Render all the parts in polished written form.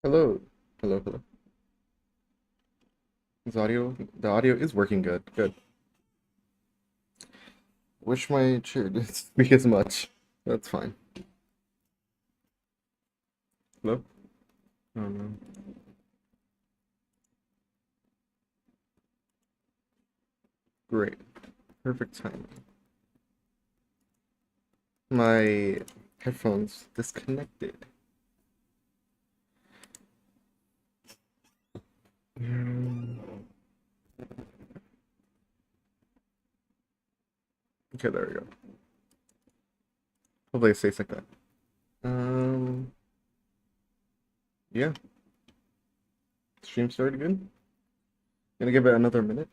Hello. Hello, hello. The audio is working good. Good. Wish my chair didn't speak as much. That's fine. Hello? Oh no. Great. Perfect timing. My headphones disconnected. Okay, there we go. Hopefully it stays like that. Um, yeah. Stream started good. Gonna give it another minute.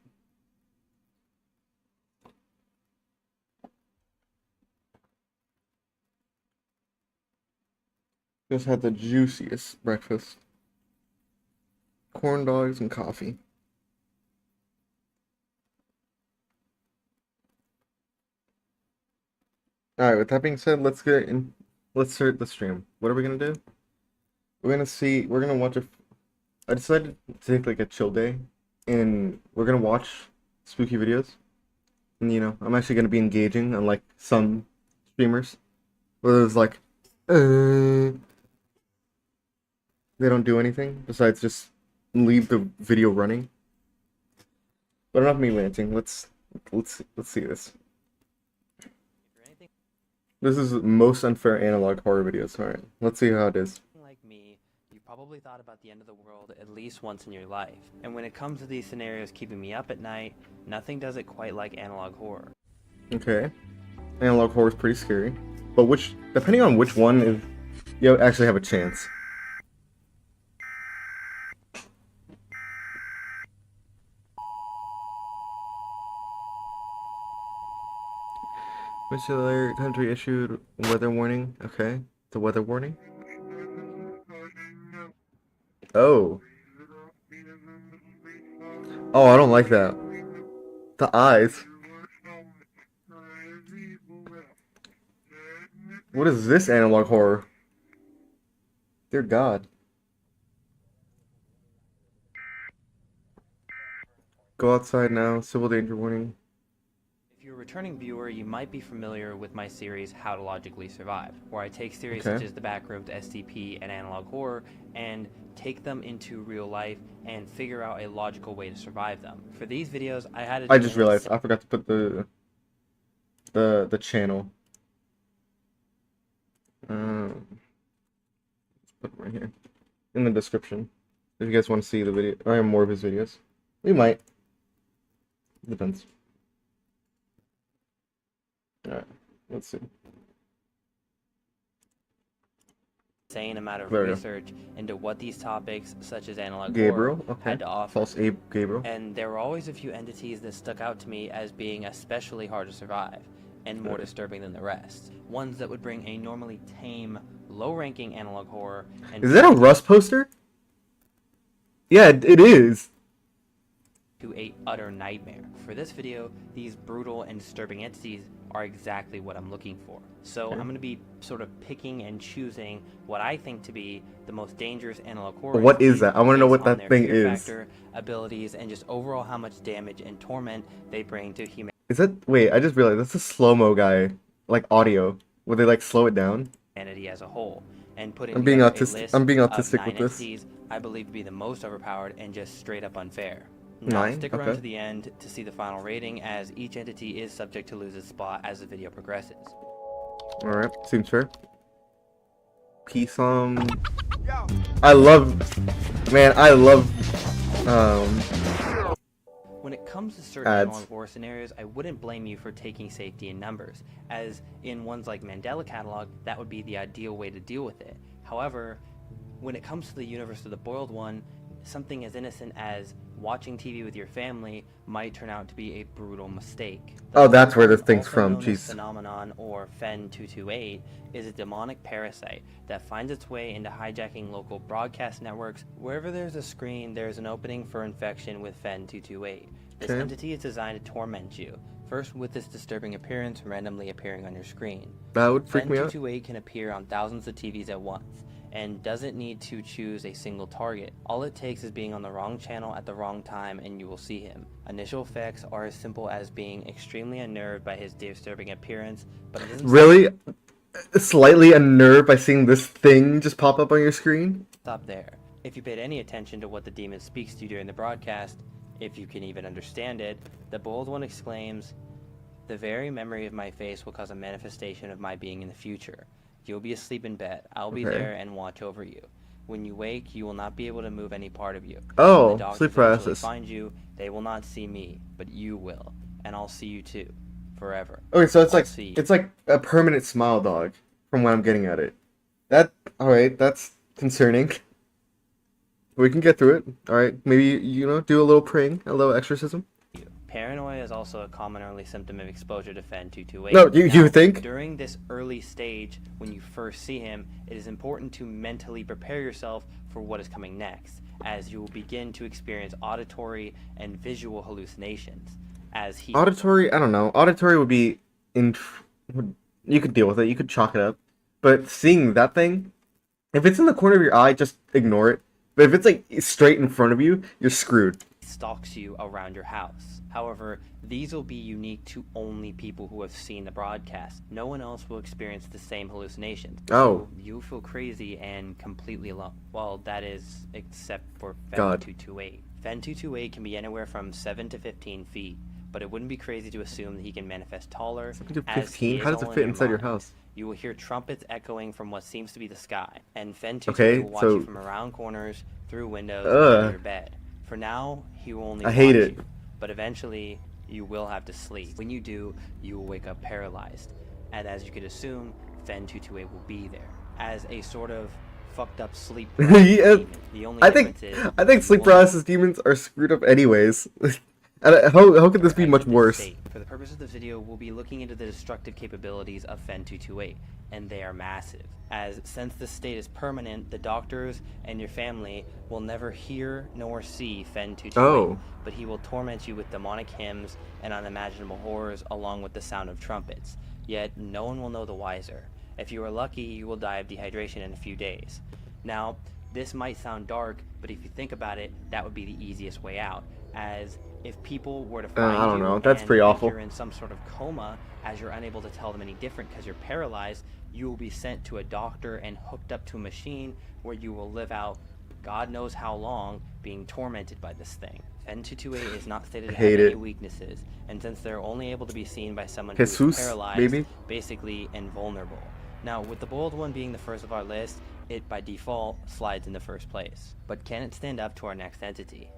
Just had the juiciest breakfast. Corn dogs and coffee. Alright, with that being said, let's get in. Let's start the stream. What are we gonna do? We're gonna watch I decided to take like a chill day, and we're gonna watch spooky videos. And I'm actually gonna be engaging, unlike some streamers, where it's like, uh, they don't do anything besides just leave the video running. But enough of me ranting. Let's see this. This is most unfair analog horror videos. All right, let's see how it is. Like me, you probably thought about the end of the world at least once in your life. And when it comes to these scenarios keeping me up at night, nothing does it quite like analog horror. Okay, analog horror is pretty scary, but depending on which one is, you actually have a chance. Mr. Country issued weather warning. Okay, the weather warning. Oh. Oh, I don't like that. The eyes. What is this analog horror? Dear God. Go outside now. Civil danger warning. If you're a returning viewer, you might be familiar with my series How to Logically Survive, where I take series such as the Backrooms, SCP, and analog horror and take them into real life and figure out a logical way to survive them. For these videos, I had to I just realized I forgot to put the channel. Let's put it right here in the description if you guys want to see the video or more of his videos. We might. Depends. Alright, let's see. Insane amount of research into what these topics, such as analog Gabriel, horror, okay. had to offer. False Abe Gabriel. And there were always a few entities that stuck out to me as being especially hard to survive and more disturbing than the rest. Ones that would bring a normally tame, low-ranking analog horror. And is that a Rust poster? Yeah, it is. To a utter nightmare. For this video, these brutal and disturbing entities are exactly what I'm looking for. So I'm going to be sort of picking and choosing what I think to be the most dangerous analog horror. What is that? I want to know what that thing is. Factor, abilities, and just overall how much damage and torment they bring to humanity. Is that? Wait, I just realized that's a slow-mo guy, like audio. Would they like slow it down? Humanity as a whole, and putting I'm being autistic. I'm being autistic with this. Entities I believe to be the most overpowered and just straight up unfair. Now, Now, stick around to the end to see the final rating, as each entity is subject to lose its spot as the video progresses. Alright, seems fair. Peace on. I love. When it comes to certain ads. analog horror scenarios, I wouldn't blame you for taking safety in numbers, as in ones like Mandela Catalog, that would be the ideal way to deal with it. However, when it comes to the universe of the boiled one, something as innocent as watching TV with your family might turn out to be a brutal mistake. Oh, that's where this thing's from. Jeez. Phenomenon, or Fen 228, is a demonic parasite that finds its way into hijacking local broadcast networks. Wherever there's a screen, there's an opening for infection with Fen 228. This entity is designed to torment you, first with this disturbing appearance randomly appearing on your screen. That would freak me out. Fen 228 can appear on thousands of TVs at once, and doesn't need to choose a single target. All it takes is being on the wrong channel at the wrong time and you will see him. Initial effects are as simple as being extremely unnerved by his disturbing appearance, but it doesn't Really? Slightly unnerved by seeing this thing just pop up on your screen? stop there. If you paid any attention to what the demon speaks to you during the broadcast, if you can even understand it, the bold one exclaims, "The very memory of my face will cause a manifestation of my being in the future. You'll be asleep in bed. I'll be Okay. there and watch over you. When you wake, you will not be able to move any part of you. Oh, When the doctors sleep eventually paralysis. find you, they will not see me, but you will, and I'll see you too, forever." Okay, so it's I'll like see you. it's like a permanent smile dog, from what I'm getting at it. That alright, that's concerning. We can get through it. Alright, maybe do a little praying, a little exorcism. Paranoia is also a common early symptom of exposure to Fen 228. No, you Now, think? during this early stage, when you first see him, it is important to mentally prepare yourself for what is coming next, as you will begin to experience auditory and visual hallucinations. As he Auditory, I don't know. Auditory would be you could deal with it. You could chalk it up. But seeing that thing, if it's in the corner of your eye, just ignore it. But if it's like straight in front of you, you're screwed. stalks you around your house. However, these will be unique to only people who have seen the broadcast. No one else will experience the same hallucinations. Oh. So you feel crazy and completely alone. Well, that is except for Fen God. 228. Fen 228 can be anywhere from 7 to 15 feet, but it wouldn't be crazy to assume that he can manifest taller. 7 to as he 15? is How does it all in fit inside your mind. house? You will hear trumpets echoing from what seems to be the sky, and Fen 228 Okay, will watch so- you from around corners, through windows, and Ugh. under your bed. For now, he will only I hate watch it. you, but eventually you will have to sleep. When you do, you will wake up paralyzed, and as you could assume, Fen 228 will be there as a sort of fucked up sleep paralysis Yeah, demon. The only I think difference is I think sleep paralysis demons are screwed up anyways. How could this be much worse? For the purpose of this video, we'll be looking into the destructive capabilities of Fen 228, and they are massive. As since this state is permanent, the doctors and your family will never hear nor see Fen 228, Oh. but he will torment you with demonic hymns and unimaginable horrors along with the sound of trumpets. Yet no one will know the wiser. If you are lucky, you will die of dehydration in a few days. Now, this might sound dark, but if you think about it, that would be the easiest way out. As if people were to find I don't you know. That's and pretty think awful. you're in some sort of coma, as you're unable to tell them any different because you're paralyzed, you will be sent to a doctor and hooked up to a machine where you will live out God knows how long being tormented by this thing. Fen 228 is not stated to have Hate any it. weaknesses, and since they're only able to be seen by someone Jesus, who is paralyzed, maybe? basically invulnerable. Now, with the bold one being the first of our list, it by default slides in the first place. But can it stand up to our next entity?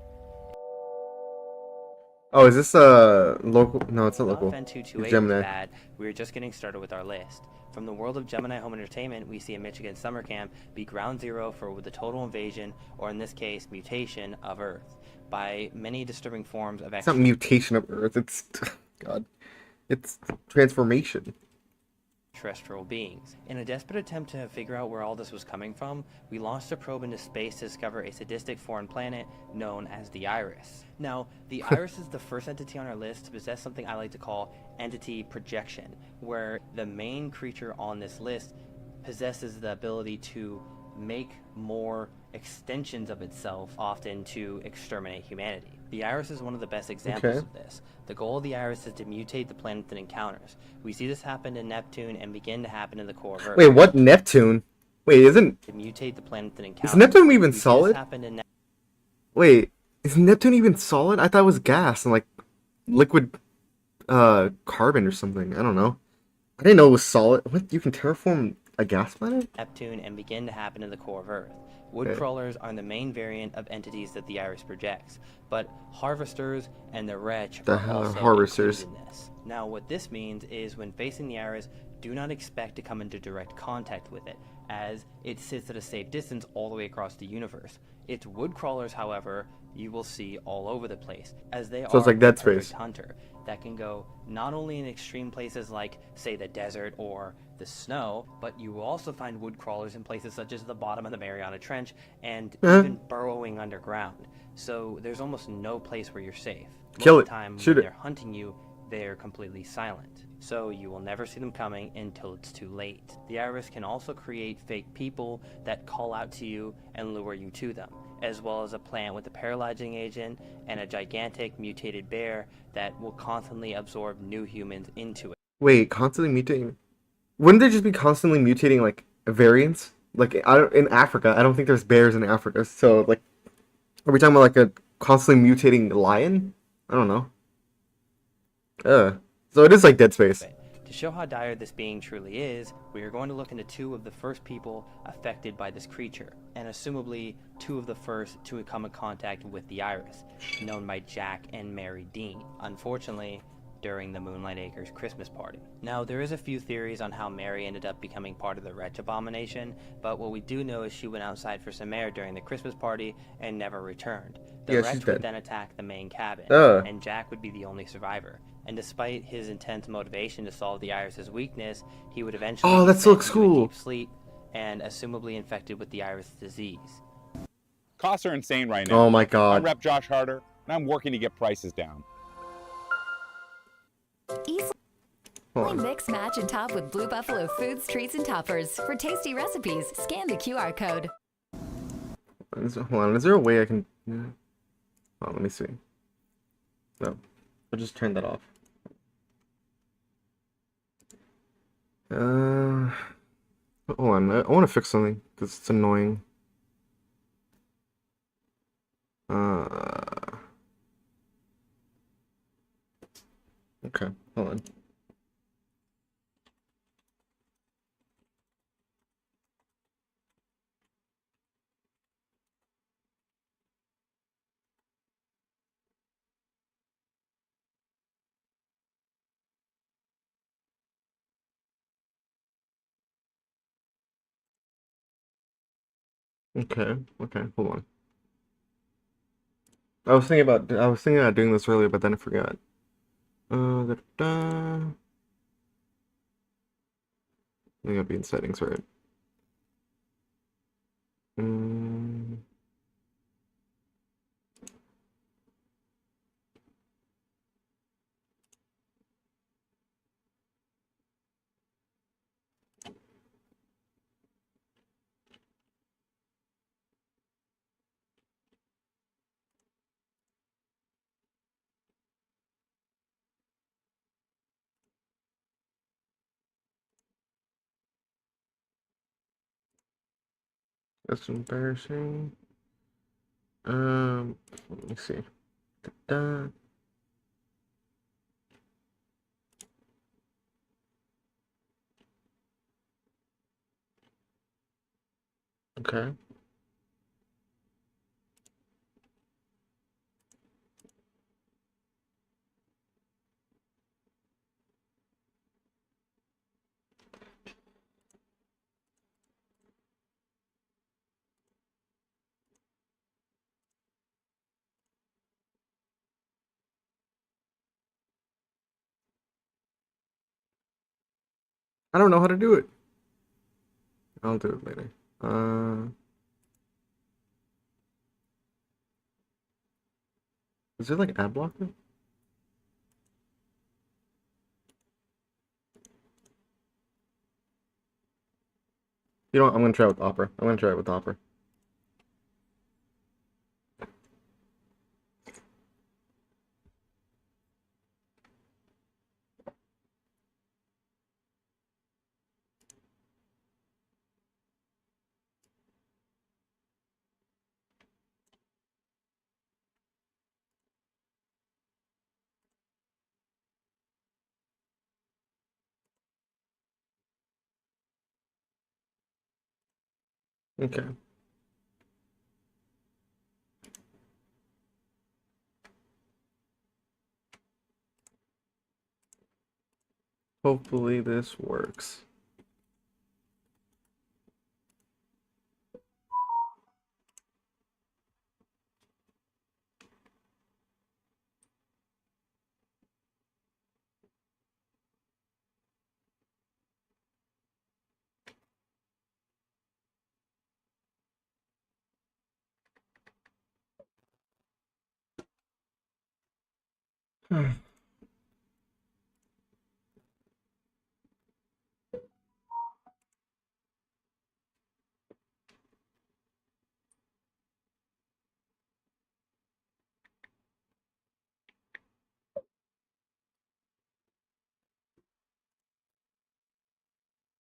Oh, is this a local? No, it's not Thought local. Fen It's 228 was Gemini. bad. We were just getting started with our list. From the world of Gemini Home Entertainment, we see a Michigan summer camp be ground zero for the total invasion, or in this case, mutation, of Earth by many disturbing forms of It's not mutation of Earth. It's God. It's transformation. extraterrestrial beings. In a desperate attempt to figure out where all this was coming from, we launched a probe into space to discover a sadistic foreign planet known as the Iris. Now, the Iris is the first entity on our list to possess something I like to call entity projection, where the main creature on this list possesses the ability to make more extensions of itself, often to exterminate humanity. The Iris is one of the best examples Okay. of this. The goal of the Iris is to mutate the planets it encounters. We see this happen in Neptune and begin to happen in the core of Earth. Wait, what? Neptune? Wait, isn't To mutate the planets it encounters. Neptune even We see this solid? happen in Wait, is Neptune even solid? I thought it was gas and like liquid carbon or something. I don't know. I didn't know it was solid. What? You can terraform a gas planet? Neptune and begin to happen in the core of Earth. Wood crawlers are the main variant of entities that the Iris projects, but harvesters and the wretch The are hell are also harvesters? included in this. Now, what this means is when facing the Iris, do not expect to come into direct contact with it, as it sits at a safe distance all the way across the universe. Its wood crawlers, however, you will see all over the place, as they So it's are like Dead the perfect Space. hunter that can go not only in extreme places like, say, the desert or the snow, but you will also find wood crawlers in places such as the bottom of the Mariana Trench and even burrowing underground. So there's almost no place where you're safe. Most Kill of the it. time Shoot when it. they're hunting you, they're completely silent, so you will never see them coming until it's too late. The iris can also create fake people that call out to you and lure you to them, as well as a plant with a paralyzing agent and a gigantic mutated bear that will constantly absorb new humans into it. Wait, constantly mutating? Wouldn't they just be constantly mutating like variants? Like I don't, in Africa, I don't think there's bears in Africa. So like, are we talking about like a constantly mutating lion? I don't know. So it is like Dead Space. To show how dire this being truly is, we are going to look into two of the first people affected by this creature, and assumably two of the first to come in contact with the iris, known by Jack and Mary Dean. Unfortunately, during the Moonlight Acres Christmas party. Now, there is a few theories on how Mary ended up becoming part of the Wretch Abomination, but what we do know is she went outside for some air during the Christmas party and never returned. The Yeah, Wretch she's would dead. then attack the main cabin, Uh, and Jack would be the only survivor. And despite his intense motivation to solve the iris's weakness, he would eventually oh, be that still sent looks into a cool. deep sleep and assumably infected with the iris disease. Costs are insane right now. Oh my I'm god. Rep Josh Harder, and I'm working to get prices down. Easily Hold on. mix, match, and top with Blue Buffalo Foods, Treats, and Toppers. For tasty recipes, scan the QR code. Hold on. Is there a way I can? Oh, let me see. No, I'll just turn that off. Hold on. I want to fix something because it's annoying. Okay. Hold on. Okay. Okay. Hold on. I was thinking about doing this earlier, but then I forgot. Da, da, da. I think I'll be in settings, right? Mm, that's embarrassing. Let me see. Da, okay. I don't know how to do it. I'll do it later. Is there like ad blocker? You know what? I'm gonna try with Opera. I'm gonna try it with Opera. Okay. Hopefully this works.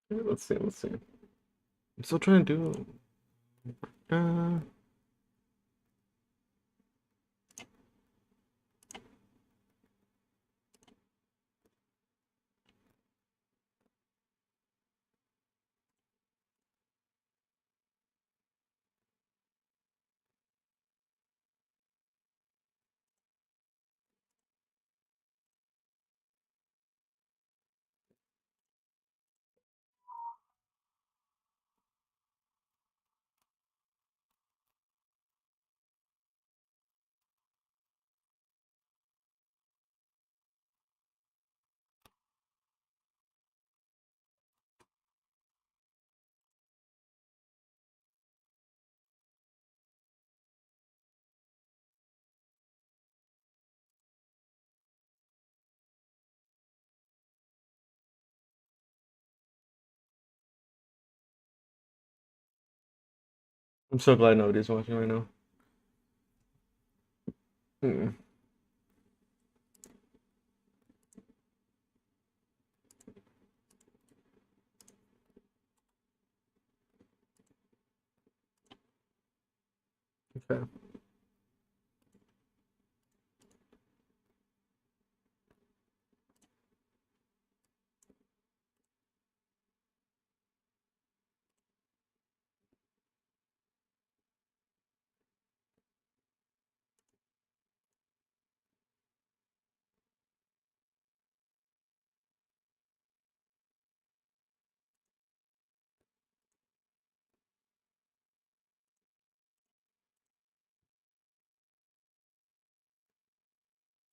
Let's see. Let's see. I'm still trying to do. Uh, I'm so glad nobody's watching right now. Hmm. Okay.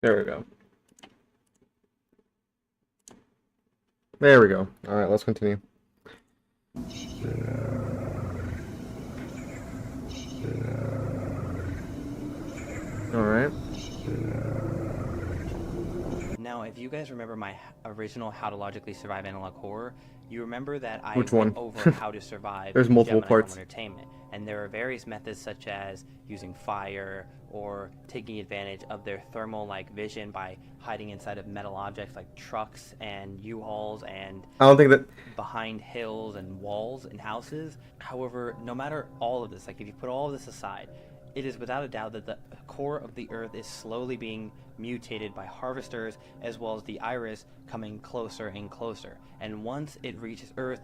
There we go. There we go. All right, let's continue. All right. Now, if you guys remember my original How to Logically Survive Analog Horror, you remember that I Which went one? over how to survive There's multiple Gemini parts. Home Entertainment. And there are various methods such as using fire or taking advantage of their thermal-like vision by hiding inside of metal objects like trucks and U-Hauls and I don't think that. behind hills and walls and houses. However, no matter all of this, like if you put all of this aside, it is without a doubt that the core of the Earth is slowly being mutated by harvesters, as well as the iris coming closer and closer. And once it reaches Earth,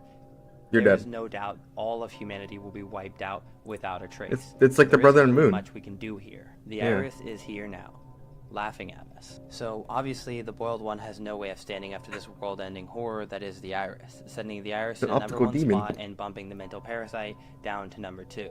You're there dead. is no doubt all of humanity will be wiped out without a trace. It's like the There brother isn't and really moon. much we can do here. The Yeah. iris is here now, laughing at us. So obviously the Boiled One has no way of standing up to this world-ending horror that is the iris, sending the iris An to the number optical one demon. spot and bumping the mental parasite down to number 2.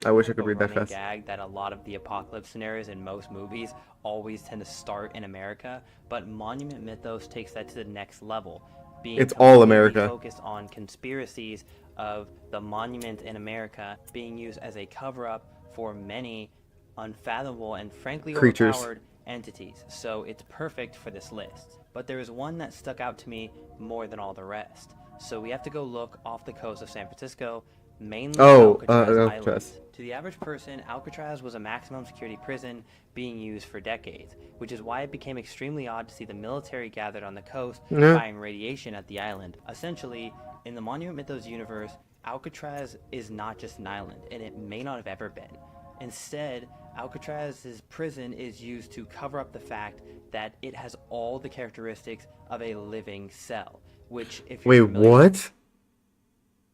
I wish I could A read that running fast. gag that a lot of the apocalypse scenarios in most movies always tend to start in America, but Monument Mythos takes that to the next level, being It's all completely America. focused on conspiracies of the monument in America being used as a cover-up for many unfathomable and frankly Creatures. overpowered entities. So it's perfect for this list. But there is one that stuck out to me more than all the rest. So we have to go look off the coast of San Francisco, mainly Alcatraz Island. Alcatraz. To the average person, Alcatraz was a maximum security prison being used for decades, which is why it became extremely odd to see the military gathered on the coast Yeah. firing radiation at the island. Essentially, in the Monument Mythos universe, Alcatraz is not just an island, and it may not have ever been. Instead, Alcatraz's prison is used to cover up the fact that it has all the characteristics of a living cell, which, if you're Wait, familiar what?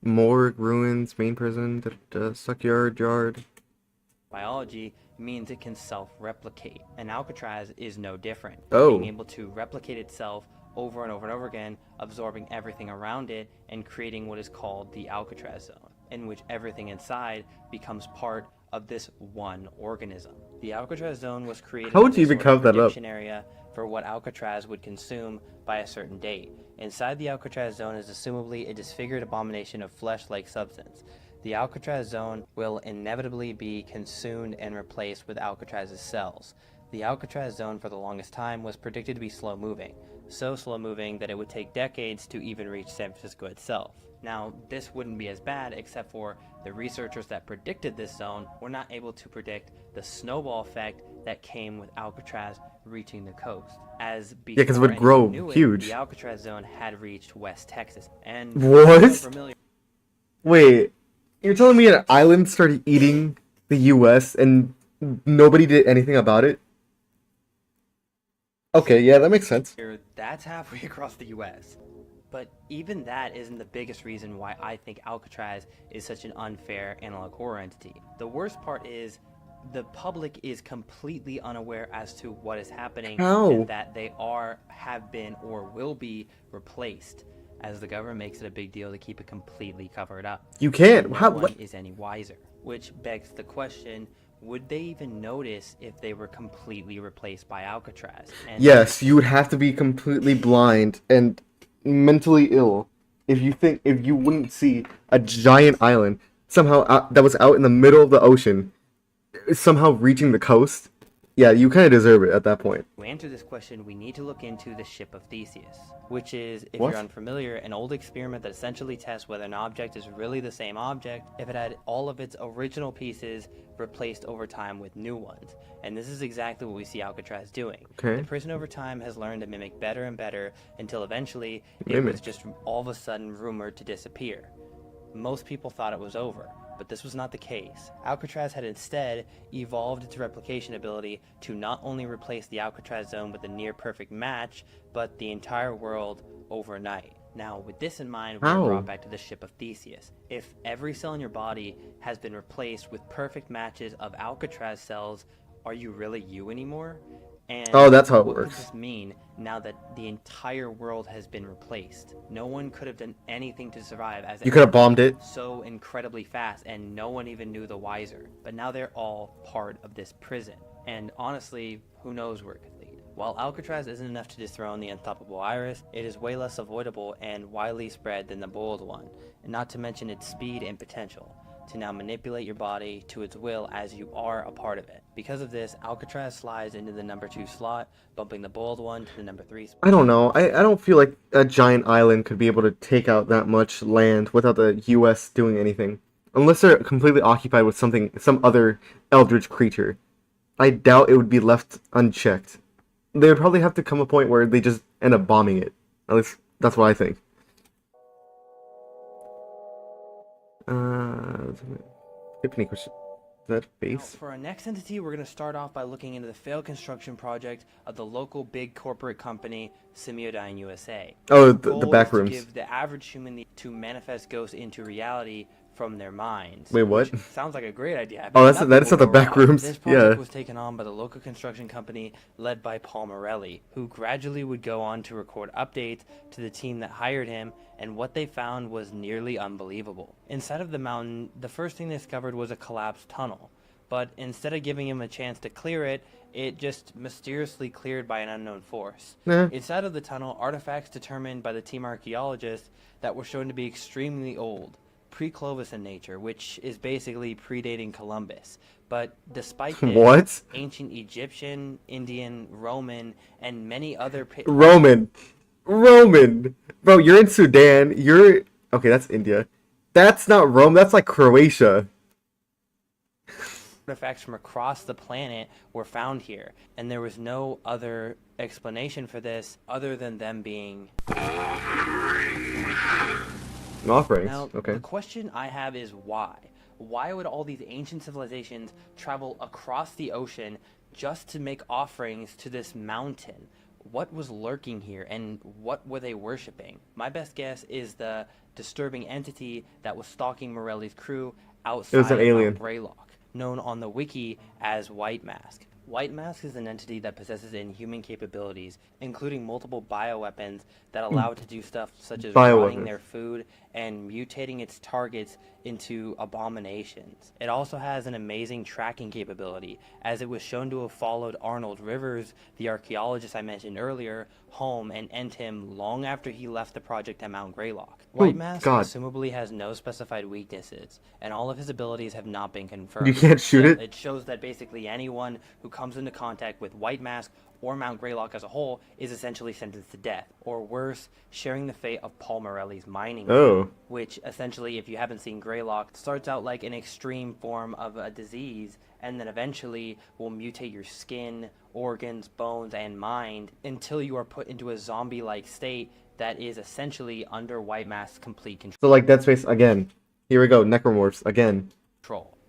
Morgue, ruins, main prison, suckyard, yard. biology, means it can self-replicate, and Alcatraz is no different. Oh. Being able to replicate itself over and over and over again, absorbing everything around it, and creating what is called the Alcatraz zone, in which everything inside becomes part of this one organism. The Alcatraz zone was created How would as you a even sort of count that up? prediction area for what Alcatraz would consume by a certain date. Inside the Alcatraz zone is assumably a disfigured abomination of flesh-like substance. The Alcatraz zone will inevitably be consumed and replaced with Alcatraz's cells. The Alcatraz zone for the longest time was predicted to be slow-moving, so slow-moving that it would take decades to even reach San Francisco itself. Now, this wouldn't be as bad except for the researchers that predicted this zone were not able to predict the snowball effect that came with Alcatraz reaching the coast. As Yeah, 'cause it would before grow anyone knew it, huge. the Alcatraz zone had reached West Texas. And What? if you're unfamiliar Wait, you're telling me an island started eating the U.S. and nobody did anything about it? Okay, yeah, that makes sense. here, that's halfway across the US. But even that isn't the biggest reason why I think Alcatraz is such an unfair analog horror entity. The worst part is the public is completely unaware as to what is happening How? and that they have been, or will be replaced, as the government makes it a big deal to keep it completely covered up. You can't. No How? one What? is any wiser, which begs the question, would they even notice if they were completely replaced by Alcatraz? And Yes, you would have to be completely blind and mentally ill if you wouldn't see a giant island somehow that was out in the middle of the ocean somehow reaching the coast. Yeah, you kind of deserve it at that point. to answer this question, we need to look into the ship of Theseus, which is, if What? you're unfamiliar, an old experiment that essentially tests whether an object is really the same object if it had all of its original pieces replaced over time with new ones. And this is exactly what we see Alcatraz doing. Okay. The prison over time has learned to mimic better and better until eventually it Mimic. was just all of a sudden rumored to disappear. Most people thought it was over, but this was not the case. Alcatraz had instead evolved its replication ability to not only replace the Alcatraz zone with a near perfect match, but the entire world overnight. Now, with this in mind, we're How? brought back to the ship of Theseus. If every cell in your body has been replaced with perfect matches of Alcatraz cells, are you really you anymore? And Oh, that's how it what works. does this mean now that the entire world has been replaced? No one could have done anything to survive, as You could have bombed it. so incredibly fast, and no one even knew the wiser. But now they're all part of this prison, and honestly, who knows where it could lead. While Alcatraz isn't enough to dethrone the unstoppable Iris, it is way less avoidable and widely spread than the boiled one, and not to mention its speed and potential to now manipulate your body to its will as you are a part of it. Because of this, Alcatraz slides into the number 2 slot, bumping the boiled one to the number 3 spot. I don't know. I don't feel like a giant island could be able to take out that much land without the U.S. doing anything. Unless they're completely occupied with some other eldritch creature. I doubt it would be left unchecked. They would probably have to come a point where they just end up bombing it. At least, that's what I think. Any question? Is that Now, base? for our next entity, we're going to start off by looking into the failed construction project of the local big corporate company, Semiodyne USA. Oh, Goal the is back to rooms. give the average human to manifest ghosts into reality from their minds. Wait, what? which sounds like a great idea. Oh, but that is nothing not the will go back wrong. rooms. This project Yeah. was taken on by the local construction company led by Paul Morelli, who gradually would go on to record updates to the team that hired him, and what they found was nearly unbelievable. Inside of the mountain, the first thing they discovered was a collapsed tunnel. But instead of giving him a chance to clear it, it just mysteriously cleared by an unknown force. Nah. Inside of the tunnel, artifacts determined by the team archaeologists that were shown to be extremely old, pre-Clovis in nature, which is basically predating Columbus. But despite this, What? ancient Egyptian, Indian, Roman, and many other Roman. Bro, you're in Sudan. Okay, that's India. That's not Rome. That's like Croatia. artifacts from across the planet were found here, and there was no other explanation for this other than them being Offerings. Now, Okay. the question I have is why? Why would all these ancient civilizations travel across the ocean just to make offerings to this mountain? What was lurking here, and what were they worshipping? My best guess is the disturbing entity that was stalking Morelli's crew outside It was an of alien. Mount Greylock, known on the wiki as White Mask. White Mask is an entity that possesses inhuman capabilities, including multiple bioweapons that allow it to do stuff such as rotting Bioweapons. their food and mutating its targets into abominations. It also has an amazing tracking capability, as it was shown to have followed Arnold Rivers, the archaeologist I mentioned earlier, home and end him long after he left the project at Mount Greylock. White Mask God. assumably has no specified weaknesses, and all of his abilities have not been confirmed. You can't shoot Still, it? It shows that basically anyone who comes into contact with White Mask or Mount Greylock as a whole is essentially sentenced to death, or worse, sharing the fate of Paul Morelli's mining Oh. which essentially, if you haven't seen Greylock, starts out like an extreme form of a disease and then eventually will mutate your skin, organs, bones, and mind until you are put into a zombie-like state that is essentially under White Mask's complete control. So like Dead Space again. Here we go, necromorphs again.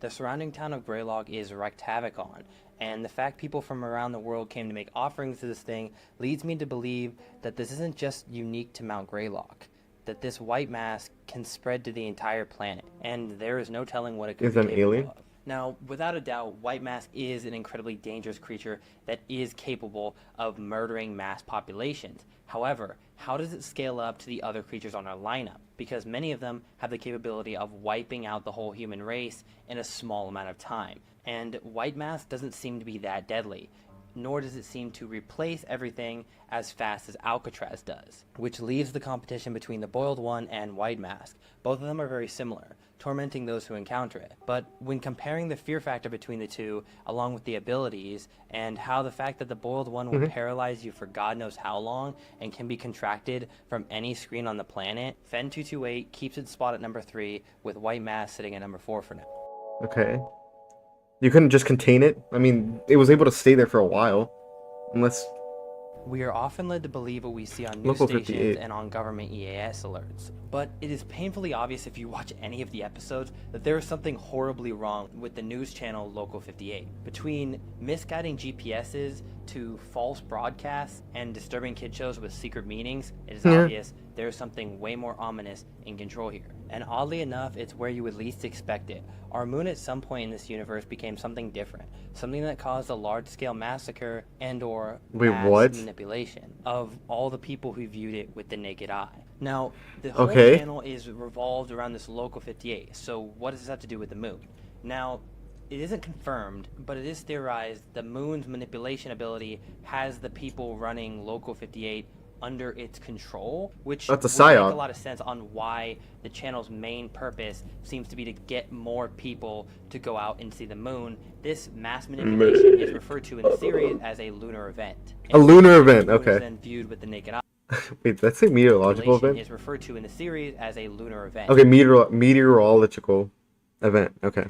The surrounding town of Greylock is wreaked havoc on, and the fact people from around the world came to make offerings to this thing leads me to believe that this isn't just unique to Mount Greylock, that this White Mask can spread to the entire planet, and there is no telling what it could Is be it an capable alien? of. Now, without a doubt, White Mask is an incredibly dangerous creature that is capable of murdering mass populations. However, how does it scale up to the other creatures on our lineup? Because many of them have the capability of wiping out the whole human race in a small amount of time. And White Mask doesn't seem to be that deadly, nor does it seem to replace everything as fast as Alcatraz does, which leaves the competition between the Boiled One and White Mask. Both of them are very similar, tormenting those who encounter it. But when comparing the fear factor between the two, along with the abilities, and how the fact that the Boiled One will paralyze you for God knows how long and can be contracted from any screen on the planet, Fen228 keeps its spot at number 3, with White Mask sitting at number 4 for now. Okay. You couldn't just contain it? I mean, it was able to stay there for a while. Unless... We are often led to believe what we see on news Local stations 58. and on government EAS alerts, but it is painfully obvious if you watch any of the episodes that there is something horribly wrong with the news channel Local 58. Between misguiding GPSs to false broadcasts and disturbing kid shows with secret meanings, it is obvious there is something way more ominous in control here. And oddly enough, it's where you would least expect it. Our moon at some point in this universe became something different, something that caused a large-scale massacre and or mass manipulation of all the people who viewed it with the naked eye. Now, the whole channel is revolved around this Local 58, so what does this have to do with the moon? Now, it isn't confirmed, but it is theorized the moon's manipulation ability has the people running Local 58 under its control, which would make a lot of sense on why the channel's main purpose seems to be to get more people to go out and see the moon. This mass manipulation is referred to in the series as a lunar event. A lunar event, okay. Then viewed with the naked eye. Wait, that's a meteorological event? Is referred to in the series as a lunar event. Okay, meteorological event, okay.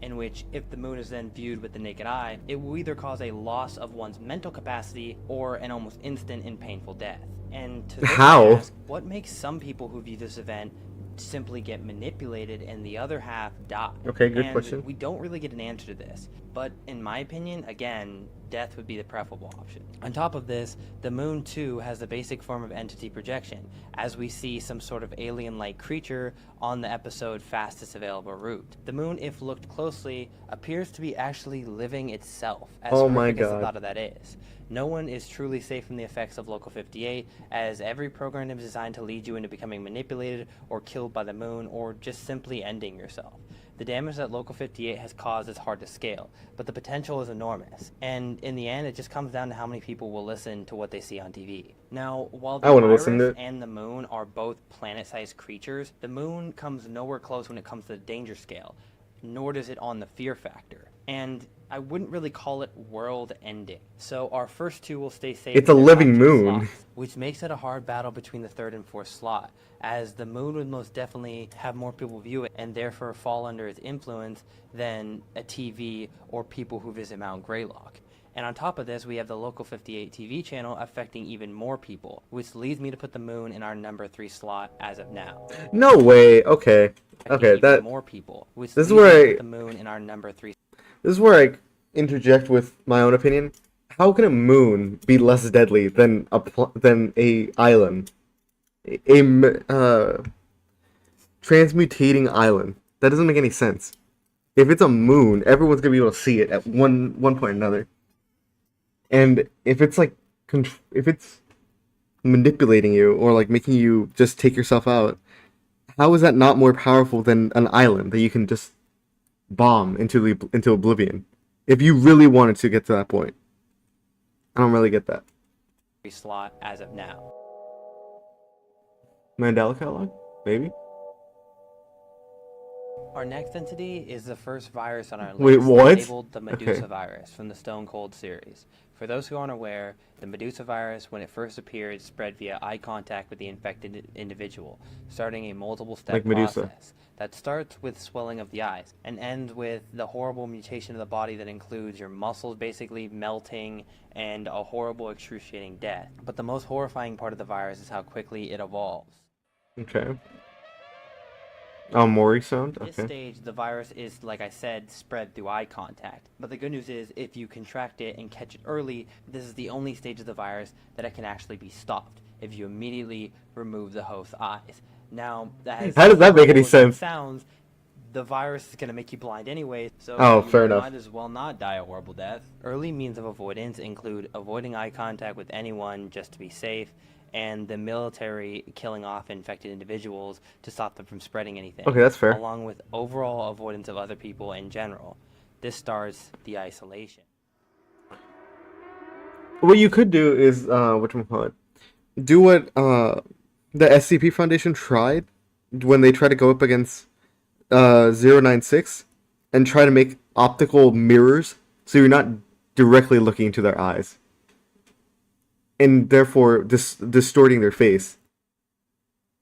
In which, if the moon is then viewed with the naked eye, it will either cause a loss of one's mental capacity or an almost instant and painful death. And to ask, what makes some people who view this event simply get manipulated and the other half die? Okay, good question. We don't really get an answer to this, but in my opinion, again, death would be the preferable option. On top of this, the moon too has the basic form of entity projection, as we see some sort of alien-like creature on the episode Fastest Available Route. The moon, if looked closely, appears to be actually living itself, as horrific as the thought of that is. No one is truly safe from the effects of Local 58, as every program is designed to lead you into becoming manipulated or killed by the moon, or just simply ending yourself. The damage that Local 58 has caused is hard to scale, but the potential is enormous, and in the end it just comes down to how many people will listen to what they see on TV. Now, while the virus and the moon are both planet-sized creatures, the moon comes nowhere close when it comes to the danger scale, nor does it on the fear factor. And I wouldn't really call it world-ending. So our first two will stay safe. It's a living moon. Slots, which makes it a hard battle between the third and fourth slot, as the moon would most definitely have more people view it and therefore fall under its influence than a TV or people who visit Mount Greylock. And on top of this, we have the Local 58 TV channel affecting even more people, which leads me to put the moon in our number 3 slot as of now. No way. Okay. Okay, that more people. Which this is where I put the moon in our number 3. This is where I interject with my own opinion. How can a moon be less deadly than a island? A transmutating island. That doesn't make any sense. If it's a moon, everyone's gonna be able to see it at one point or another. And if it's like, if it's manipulating you or like making you just take yourself out, how is that not more powerful than an island that you can just bomb into oblivion? If you really wanted to get to that point, I don't really get that. Slot as of now. Mandela catalog, maybe. Our next entity is the first virus on our Wait, list, what? labeled the Medusa Okay. virus from the Stone Cold series. For those who aren't aware, the Medusa virus, when it first appeared, spread via eye contact with the infected individual, starting a multiple-step Like Medusa. process that starts with swelling of the eyes and ends with the horrible mutation of the body that includes your muscles basically melting and a horrible, excruciating death. But the most horrifying part of the virus is how quickly it evolves. Okay. Oh, Mori sound? At this Okay. stage, the virus is, like I said, spread through eye contact. But the good news is, if you contract it and catch it early, this is the only stage of the virus that it can actually be stopped if you immediately remove the host's eyes. Now, as How does that make any horrible as sense? sounds, the virus is going to make you blind anyway, so Oh, you fair enough. might as well not die a horrible death. Early means of avoidance include avoiding eye contact with anyone just to be safe, and the military killing off infected individuals to stop them from spreading anything. Okay, that's fair. Along with overall avoidance of other people in general. This starts the isolation. What you could do is, whatchamacallit, do what the SCP Foundation tried when they tried to go up against 096 and try to make optical mirrors so you're not directly looking into their eyes. And therefore distorting their face.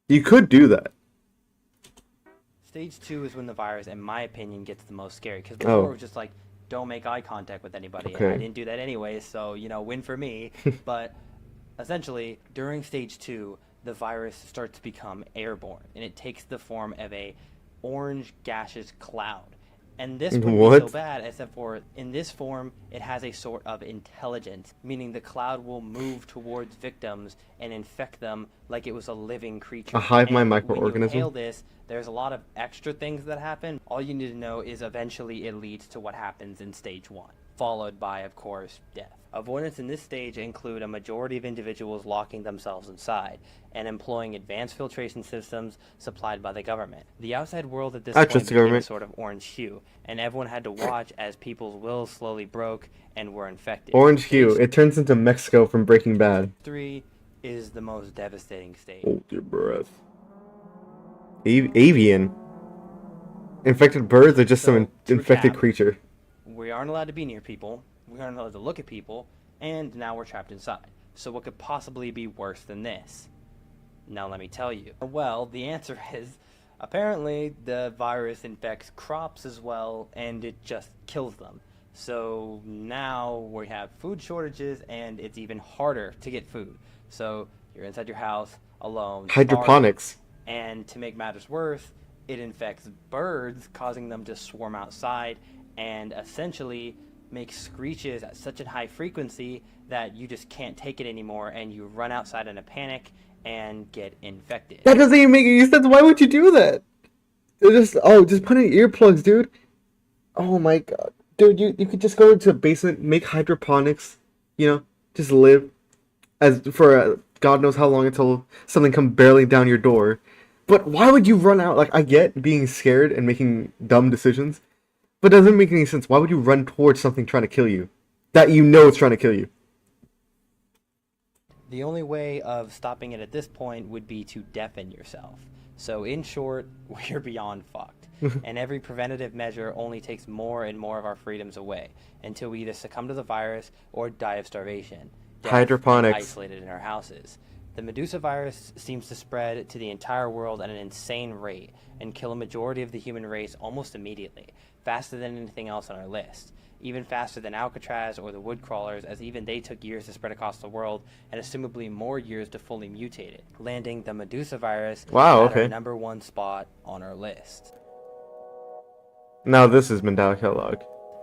You could do that. Stage 2 is when the virus, in my opinion, gets the most scary. Because before Oh. it was just like, don't make eye contact with anybody. Okay. And I didn't do that anyway, so, win for me. But essentially, during stage 2, the virus starts to become airborne. And it takes the form of a orange gaseous cloud. And this wouldn't be What? so bad, except for in this form, it has a sort of intelligence, meaning the cloud will move towards victims and infect them like it was a living creature. A hive mind And when you microorganism? inhale this, there's a lot of extra things that happen. All you need to know is eventually it leads to what happens in stage 1, followed by, of course, death. Avoidance in this stage include a majority of individuals locking themselves inside and employing advanced filtration systems supplied by the government. The outside world at this I point trust the became a government. sort of orange hue, and everyone had to watch as people's wills slowly broke and were infected. Orange hue. Stage It turns into Mexico from Breaking Bad. 3 is the most devastating stage. Hold your breath. Avian. Infected birds are just So, some to infected recap, creature. We aren't allowed to be near people, we aren't allowed to look at people, and now we're trapped inside. So what could possibly be worse than this? Now let me tell you. Well, the answer is, apparently the virus infects crops as well, and it just kills them. So now we have food shortages, and it's even harder to get food. So you're inside your house, alone, starving, Hydroponics. and to make matters worse, it infects birds, causing them to swarm outside and essentially make screeches at such a high frequency that you just can't take it anymore and you run outside in a panic and get infected. That doesn't even make any sense. Why would you do that? Just put in earplugs, dude. Oh my god. Dude, you could just go into a basement, make hydroponics, just live as for God knows how long until something comes barreling down your door. But why would you run out? Like, I get being scared and making dumb decisions, but it doesn't make any sense. Why would you run towards something trying to kill you? That you know it's trying to kill you. The only way of stopping it at this point would be to deafen yourself. So in short, we're beyond fucked. And every preventative measure only takes more and more of our freedoms away until we either succumb to the virus or die of starvation. Death, Hydroponics. and isolated in our houses. The Medusa virus seems to spread to the entire world at an insane rate and kill a majority of the human race almost immediately, faster than anything else on our list. Even faster than Alcatraz or the wood crawlers, as even they took years to spread across the world and assumably more years to fully mutate it, landing the Medusa virus at Okay. our number 1 spot on our list. Now this is Mandela Catalog.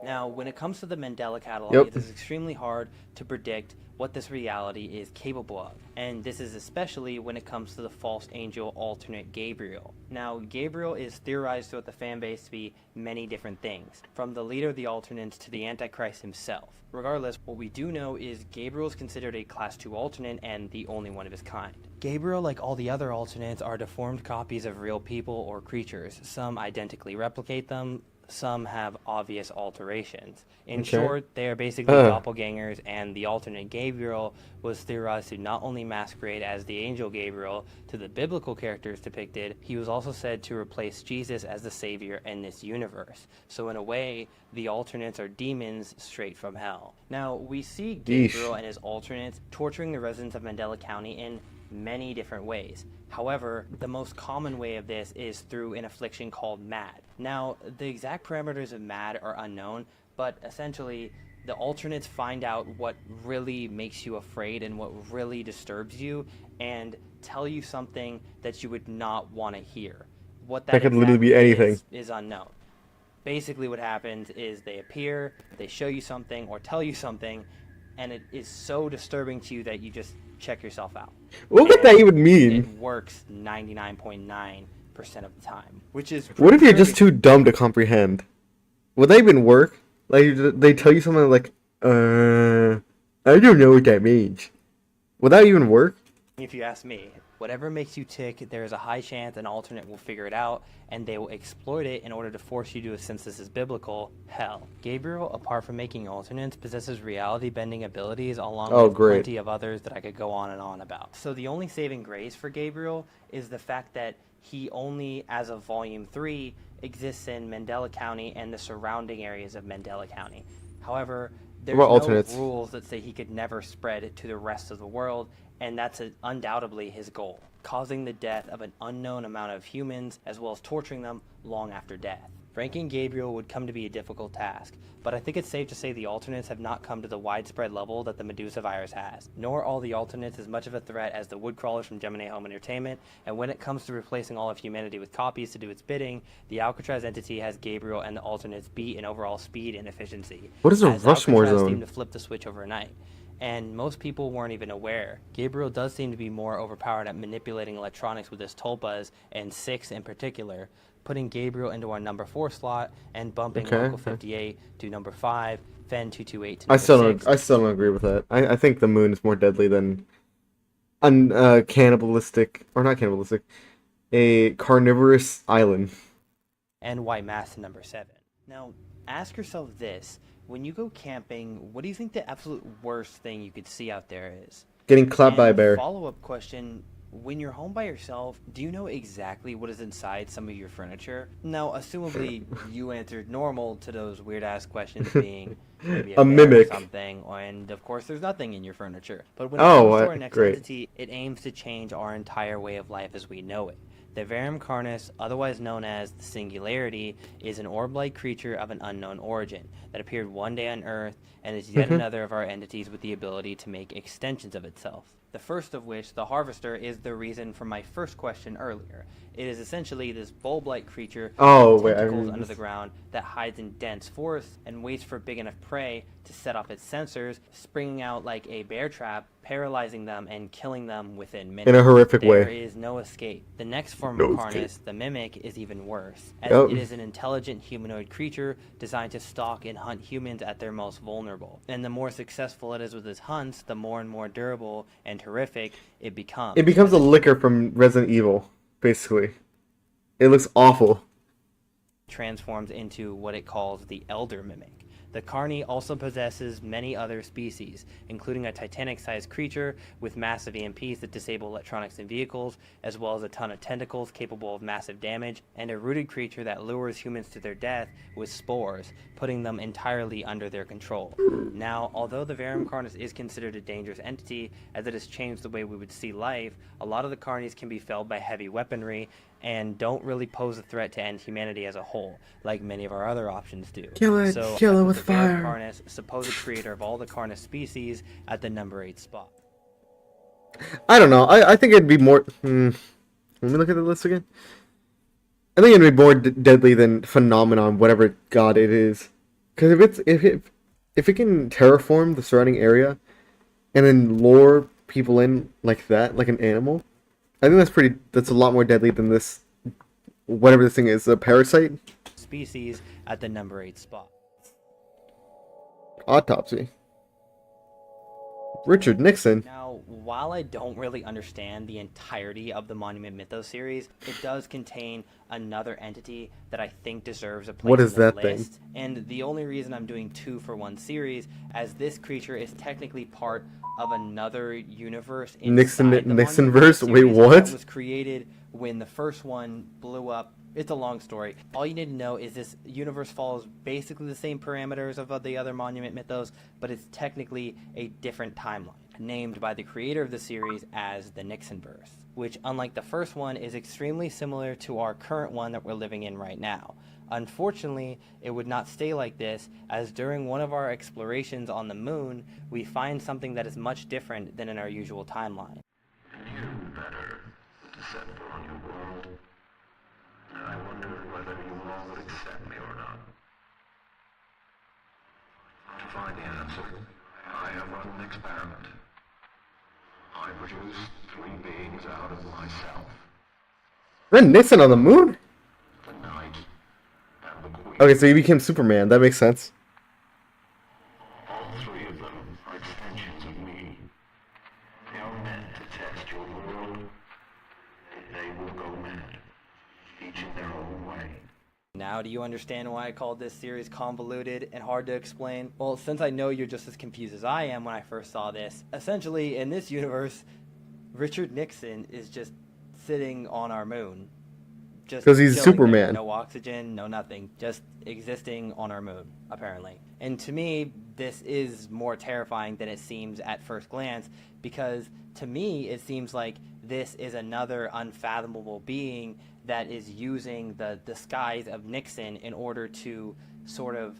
Now, when it comes to the Mandela Catalog, Yep. it is extremely hard to predict what this reality is capable of. And this is especially when it comes to the false angel alternate Gabriel. Now, Gabriel is theorized throughout the fanbase to be many different things, from the leader of the alternates to the Antichrist himself. Regardless, what we do know is Gabriel is considered a Class 2 alternate and the only one of his kind. Gabriel, like all the other alternates, are deformed copies of real people or creatures. Some identically replicate them, some have obvious alterations. In Okay. short, they are basically Uh. doppelgangers, and the alternate Gabriel was theorized to not only masquerade as the angel Gabriel to the biblical characters depicted, he was also said to replace Jesus as the savior in this universe. So in a way, the alternates are demons straight from hell. Now, we see Gabriel and his alternates torturing the residents of Mandela County in many different ways. However, the most common way of this is through an affliction called MAD. Now, the exact parameters of MAD are unknown, but essentially, the alternates find out what really makes you afraid and what really disturbs you, and tell you something that you would not want to hear. What that could literally be exactly anything. is unknown. Basically, what happens is they appear, they show you something, or tell you something, and it is so disturbing to you that you just check yourself out. What would that even mean? It works 99.9% of the time, which is What if you're pretty just too dumb to comprehend? Would that even work? Like, they tell you something like, I don't know what that means. Would that even work? if you ask me. Whatever makes you tick, there is a high chance an alternate will figure it out, and they will exploit it in order to force you to a sense this is biblical hell. Gabriel, apart from making alternates, possesses reality-bending abilities along with plenty of others that I could go on and on about. So the only saving grace for Gabriel is the fact that he only, as of Volume 3, exists in Mandela County and the surrounding areas of Mandela County. However, there's no alternates? rules that say he could never spread it to the rest of the world, and that's undoubtedly his goal, causing the death of an unknown amount of humans as well as torturing them long after death. Ranking Gabriel would come to be a difficult task, but I think it's safe to say the alternates have not come to the widespread level that the Medusa virus has, nor are all the alternates as much of a threat as the Woodcrawlers from Gemini Home Entertainment, and when it comes to replacing all of humanity with copies to do its bidding, the Alcatraz entity has Gabriel and the alternates beat in overall speed and efficiency. What is a as Rushmore Alcatraz zone? seemed to flip the switch overnight. And most people weren't even aware. Gabriel does seem to be more overpowered at manipulating electronics with his tulpas, and 6 in particular, putting Gabriel into our number 4 slot and bumping Local 58 to number 5, Fen 228 to number 6. I still don't agree with that. I think the moon is more deadly than cannibalistic, or not cannibalistic, a carnivorous island. And White Mass to number 7. Now, ask yourself this. When you go camping, what do you think the absolute worst thing you could see out there is? Getting clapped by a bear. Follow-up question, when you're home by yourself, do you know exactly what is inside some of your furniture? Now, assumably, you answered normal to those weird-ass questions being maybe a bear mimic. or something, and of course there's nothing in your furniture. But when it comes to our next entity, it aims to change our entire way of life as we know it. The Verum Carnis, otherwise known as the Singularity, is an orb-like creature of an unknown origin that appeared one day on Earth and is yet another of our entities with the ability to make extensions of itself. The first of which, the Harvester, is the reason for my first question earlier. It is essentially this bulb-like creature with tentacles under the ground that hides in dense forests and waits for big enough prey to set off its sensors, springing out like a bear trap, paralyzing them and killing them within minutes. In a horrific way. There is no escape. The next form of Carnis, the Mimic, is even worse, as it is an intelligent humanoid creature designed to stalk and hunt humans at their most vulnerable. And the more successful it is with its hunts, the more and more durable and horrific it becomes. It becomes a licker from Resident Evil, basically. It looks awful. Transforms into what it calls the Elder Mimic. The Carni also possesses many other species, including a Titanic-sized creature with massive EMPs that disable electronics and vehicles, as well as a ton of tentacles capable of massive damage, and a rooted creature that lures humans to their death with spores, putting them entirely under their control. Now, although the Verum Carnis is considered a dangerous entity, as it has changed the way we would see life, a lot of the Carnis can be felled by heavy weaponry, and don't really pose a threat to end humanity as a whole, like many of our other options do. Kill it with fire. Carnis, supposed creator of all the Carnis species, at the number 8 spot. I don't know. I think it'd be more. Let me look at the list again. I think it'd be more deadly than Phenomenon, whatever god it is. Because if it can terraform the surrounding area, and then lure people in like that, like an animal, I think that's a lot more deadly than this, whatever this thing is, a parasite? Species at the number 8 spot. Autopsy. Richard Nixon. Now, while I don't really understand the entirety of the Monument Mythos series, it does contain another entity that I think deserves a place What is in this that thing? list. And the only reason I'm doing 2 for 1 series, as this creature is technically part of another universe inside the Monument Nixonverse? Wait, series what? that was created when the first one blew up. It's a long story. All you need to know is this universe follows basically the same parameters of the other Monument Mythos, but it's technically a different timeline, named by the creator of the series as the Nixonverse, which, unlike the first one, is extremely similar to our current one that we're living in right now. Unfortunately, it would not stay like this, as during one of our explorations on the moon, we find something that is much different than in our usual timeline. You better to set foot on your world. And I wonder whether you all would accept me or not. To find the answer, I have run an experiment. I produced 3 beings out of myself. Ren Nixon on the moon? The Knight and the Queen. Okay, so you became Superman. That makes sense. All 3 of them are extensions of me. They are meant to test your world. And they will go mad. Each in their own way. Now, do you understand why I called this series convoluted and hard to explain? Well, since I know you're just as confused as I am when I first saw this, essentially, in this universe, Richard Nixon is just sitting on our moon. Just 'Cause he's chilling there. Superman. No oxygen, no nothing. Just existing on our moon, apparently. And to me, this is more terrifying than it seems at first glance, because to me, it seems like this is another unfathomable being that is using the disguise of Nixon in order to sort of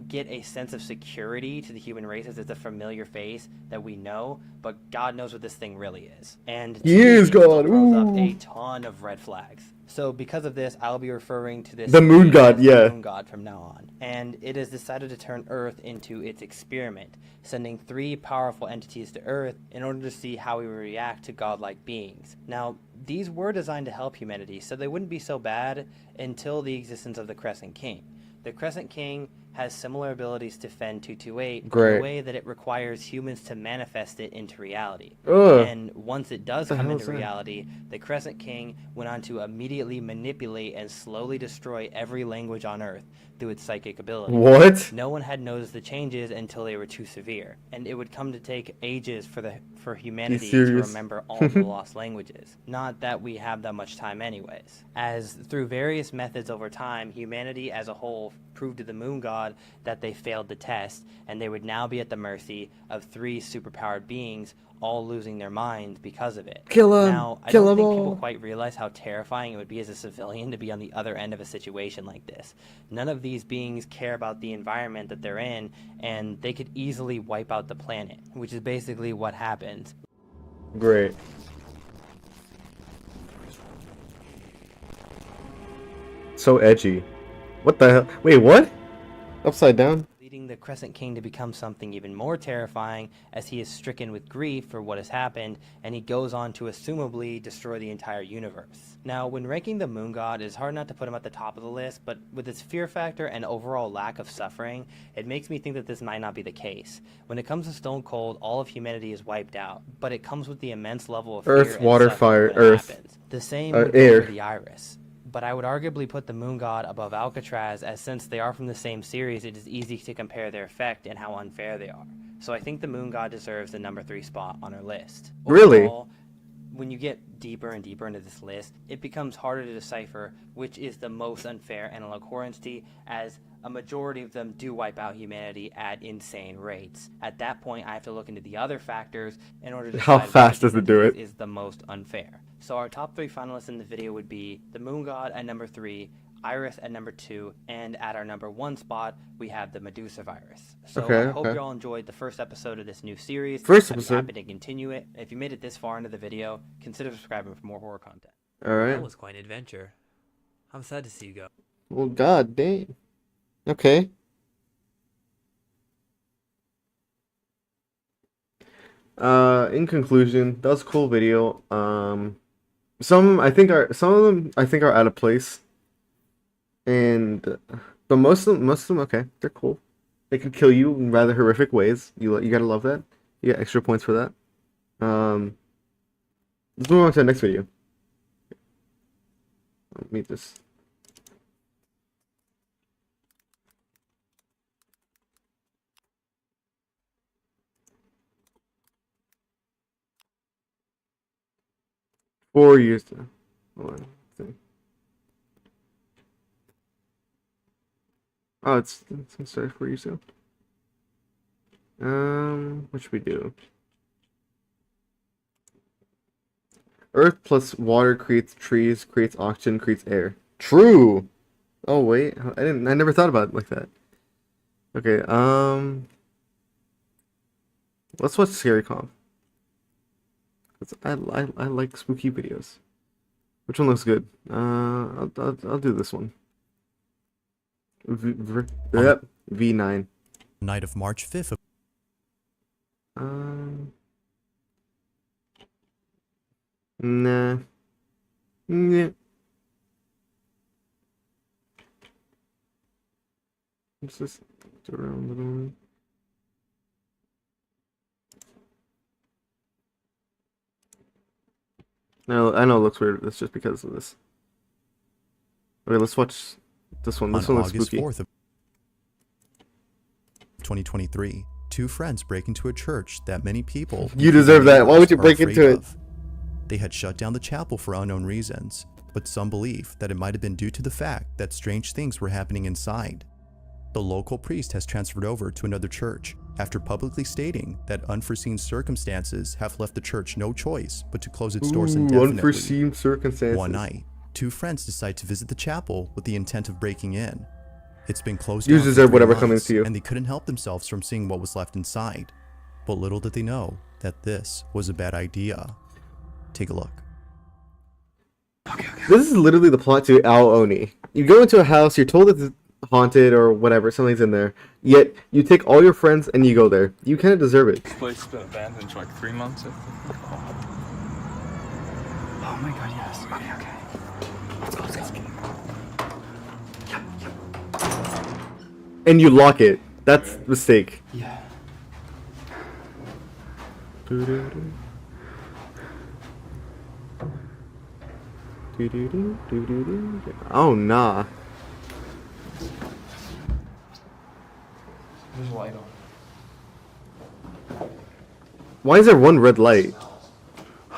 get a sense of security to the human race, as it's a familiar face that we know, but God knows what this thing really is. And to He me, is it still God. throws up Ooh. a ton of red flags. So because of this, I'll be referring to this The moon series god, as yeah. the moon god from now on. And it has decided to turn Earth into its experiment, sending 3 powerful entities to Earth in order to see how we would react to godlike beings. Now, these were designed to help humanity, so they wouldn't be so bad until the existence of the Crescent King. The Crescent King has similar abilities to Fen 228 in Great. a way that it requires humans to manifest it into reality. Ugh. And once it does The come hell into is that? reality, the Crescent King went on to immediately manipulate and slowly destroy every language on Earth through its psychic ability. What? No one had noticed the changes until they were too severe, and it would come to take ages for humanity to serious? remember all of the lost languages. Not that we have that much time anyways. As through various methods over time, humanity as a whole proved to the moon god that they failed the test, and they would now be at the mercy of 3 superpowered beings, all losing their minds because of it. Kill 'em! Now, I Kill don't 'em think all! people quite realize how terrifying it would be as a civilian to be on the other end of a situation like this. None of these beings care about the environment that they're in, and they could easily wipe out the planet, which is basically what happens. Great. So edgy. What the hell? Wait, what? Upside down? Leading the Crescent King to become something even more terrifying, as he is stricken with grief for what has happened, and he goes on to assumably destroy the entire universe. Now, when ranking the moon god, it's hard not to put him at the top of the list, but with its fear factor and overall lack of suffering, it makes me think that this might not be the case. When it comes to Stone Cold, all of humanity is wiped out, but it comes with the immense level of Earth, fear and water, suffering fire, when it earth. happens. The same would air. go for the Iris. But I would arguably put the moon god above Alcatraz, as since they are from the same series, it is easy to compare their effect and how unfair they are. So I think the moon god deserves the number 3 spot on our list. Really? Overall, when you get deeper and deeper into this list, it becomes harder to decipher which is the most unfair analog horror entity, as a majority of them do wipe out humanity at insane rates. At that point, I have to look into the other factors in order to How decide fast which does it do it? is the most unfair. So our top 3 finalists in the video would be the moon god at number 3, Iris at number 2, and at our number 1 spot, we have the Medusa virus. So Okay, I hope okay. you all enjoyed the first episode of this new series. First I'd be episode. happy to continue it. If you made it this far into the video, consider subscribing for more horror content. That Alright. was quite an adventure. I'm sad to see you go. Well, god dang. Okay. In conclusion, that was a cool video. Some of them I think are out of place. But most of them, okay, they're cool. They can kill you in rather horrific ways. You gotta love that. You get extra points for that. Let's move on to the next video. I'll meet this. Four years to. Hold on. Let's see. Oh, it's gonna start 4 years ago. What should we do? Earth plus water creates trees, creates oxygen, creates air. True. Oh wait, I never thought about it like that. Okay. Let's watch Scary Comp. I like spooky videos. Which one looks good? I'll do this one. Yep, V9. Night of March 5th. Nah. Yeah. Let's just do around the room. No, I know it looks weird. It's just because of this. Okay, let's watch this one. This On one looks August spooky. 4th of 2023, two friends break into a church that many people... You deserve that. Why would you are break afraid into it? of. They had shut down the chapel for unknown reasons, but some believe that it might have been due to the fact that strange things were happening inside. The local priest has transferred over to another church after publicly stating that unforeseen circumstances have left the church no choice but to close its doors indefinitely. Unforeseen circumstances. One night, two friends decide to visit the chapel with the intent of breaking in. It's been closed You down for deserve 3 whatever comes months, to you. and they couldn't help themselves from seeing what was left inside. But little did they know that this was a bad idea. Take a look. This is literally the plot to Ao Oni. You go into a house, you're told it's haunted or whatever, something's in there, yet you take all your friends and you go there. You kind of deserve it. This place has been abandoned for like 3 months, I think. Oh my god, yes. Okay, okay. Let's go, let's go. And you lock it. That's the mistake. Yeah. Oh, nah. There's a light on. Why is there one red light?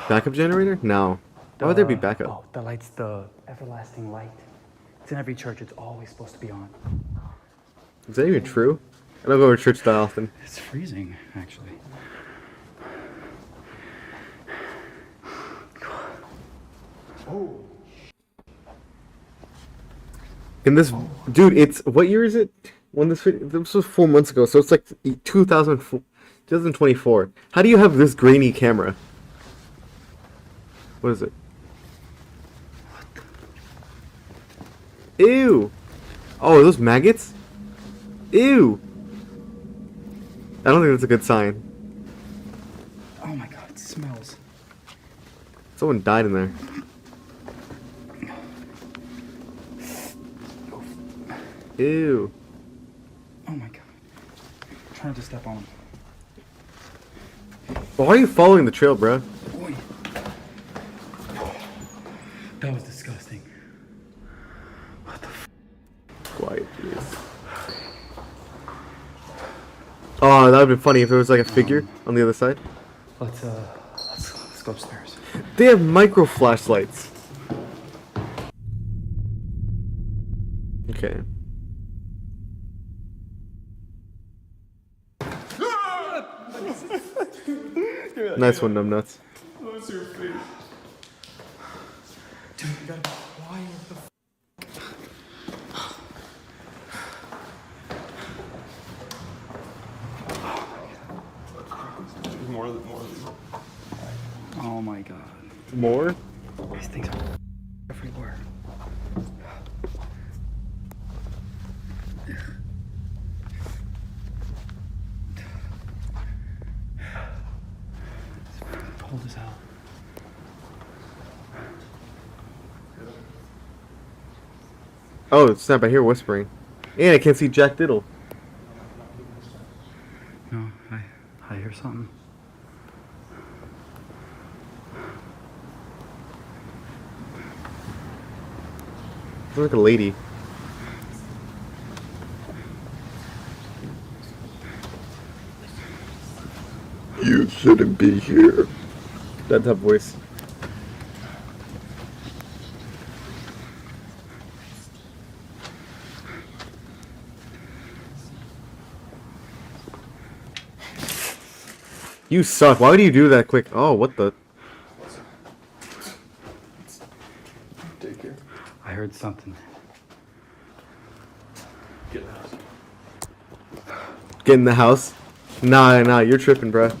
Backup generator? No. Why would there be backup? Oh, the light's the everlasting light. It's in every church. It's always supposed to be on. Is that even true? I don't go to church that often. It's freezing, actually. In this, dude, it's what year is it? When this was 4 months ago, so it's like 2024. How do you have this grainy camera? What is it? Ew! Oh, are those maggots? Ew! I don't think that's a good sign. Oh my god, it smells. Someone died in there. Ew. Oh my god. I'm trying to step on. Why are you following the trail, bro? Boy. That was disgusting. What the f? Quiet, please. Oh, that would be funny if there was like a figure on the other side. Let's go upstairs. They have micro flashlights. Okay. Nice one, numbnuts. Dude, you gotta be quiet. What the f? Oh my god. More? These things are everywhere. It's cold as hell. Oh, snap, I hear whispering. And I can't see Jack Diddle. No, I hear something. Looks like a lady. You shouldn't be here. That tough voice. You suck. Why would you do that quick? Oh, what the? Take care. I heard something. Get in the house. Nah, you're tripping, bro.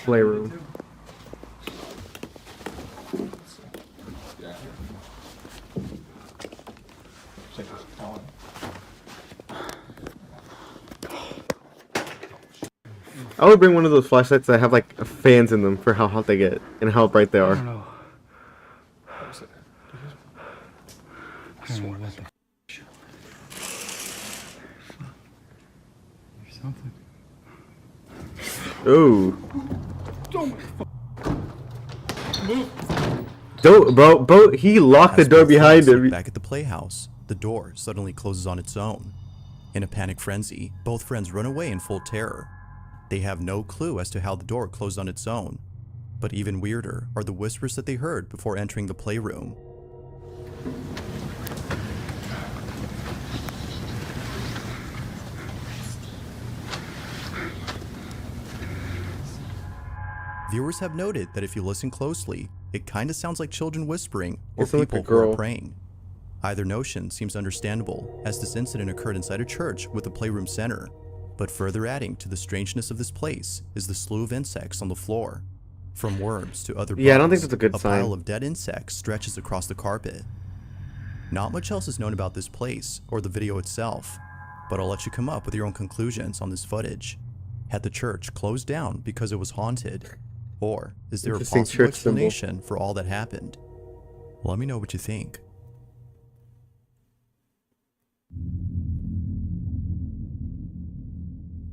Playroom. I would bring one of those flashlights that have like fans in them for how hot they get and how bright they I are. don't know. There's something. Ooh. Don't, bro, he locked the As door both behind friends look him. back at the playhouse, the door suddenly closes on its own. In a panic frenzy, both friends run away in full terror. They have no clue as to how the door closed on its own. But even weirder are the whispers that they heard before entering the playroom. Viewers have noted that if you listen closely, it kinda sounds like children whispering or It sounds like a people who girl. are praying. Either notion seems understandable, as this incident occurred inside a church with a playroom center. But further adding to the strangeness of this place is the slew of insects on the floor. From worms to other bugs, Yeah, I don't think that's a good a sign. pile of dead insects stretches across the carpet. Not much else is known about this place or the video itself, but I'll let you come up with your own conclusions on this footage. Had the church closed down because it was haunted? Or is there a Interesting possible church symbol. explanation for all that happened? Let me know what you think.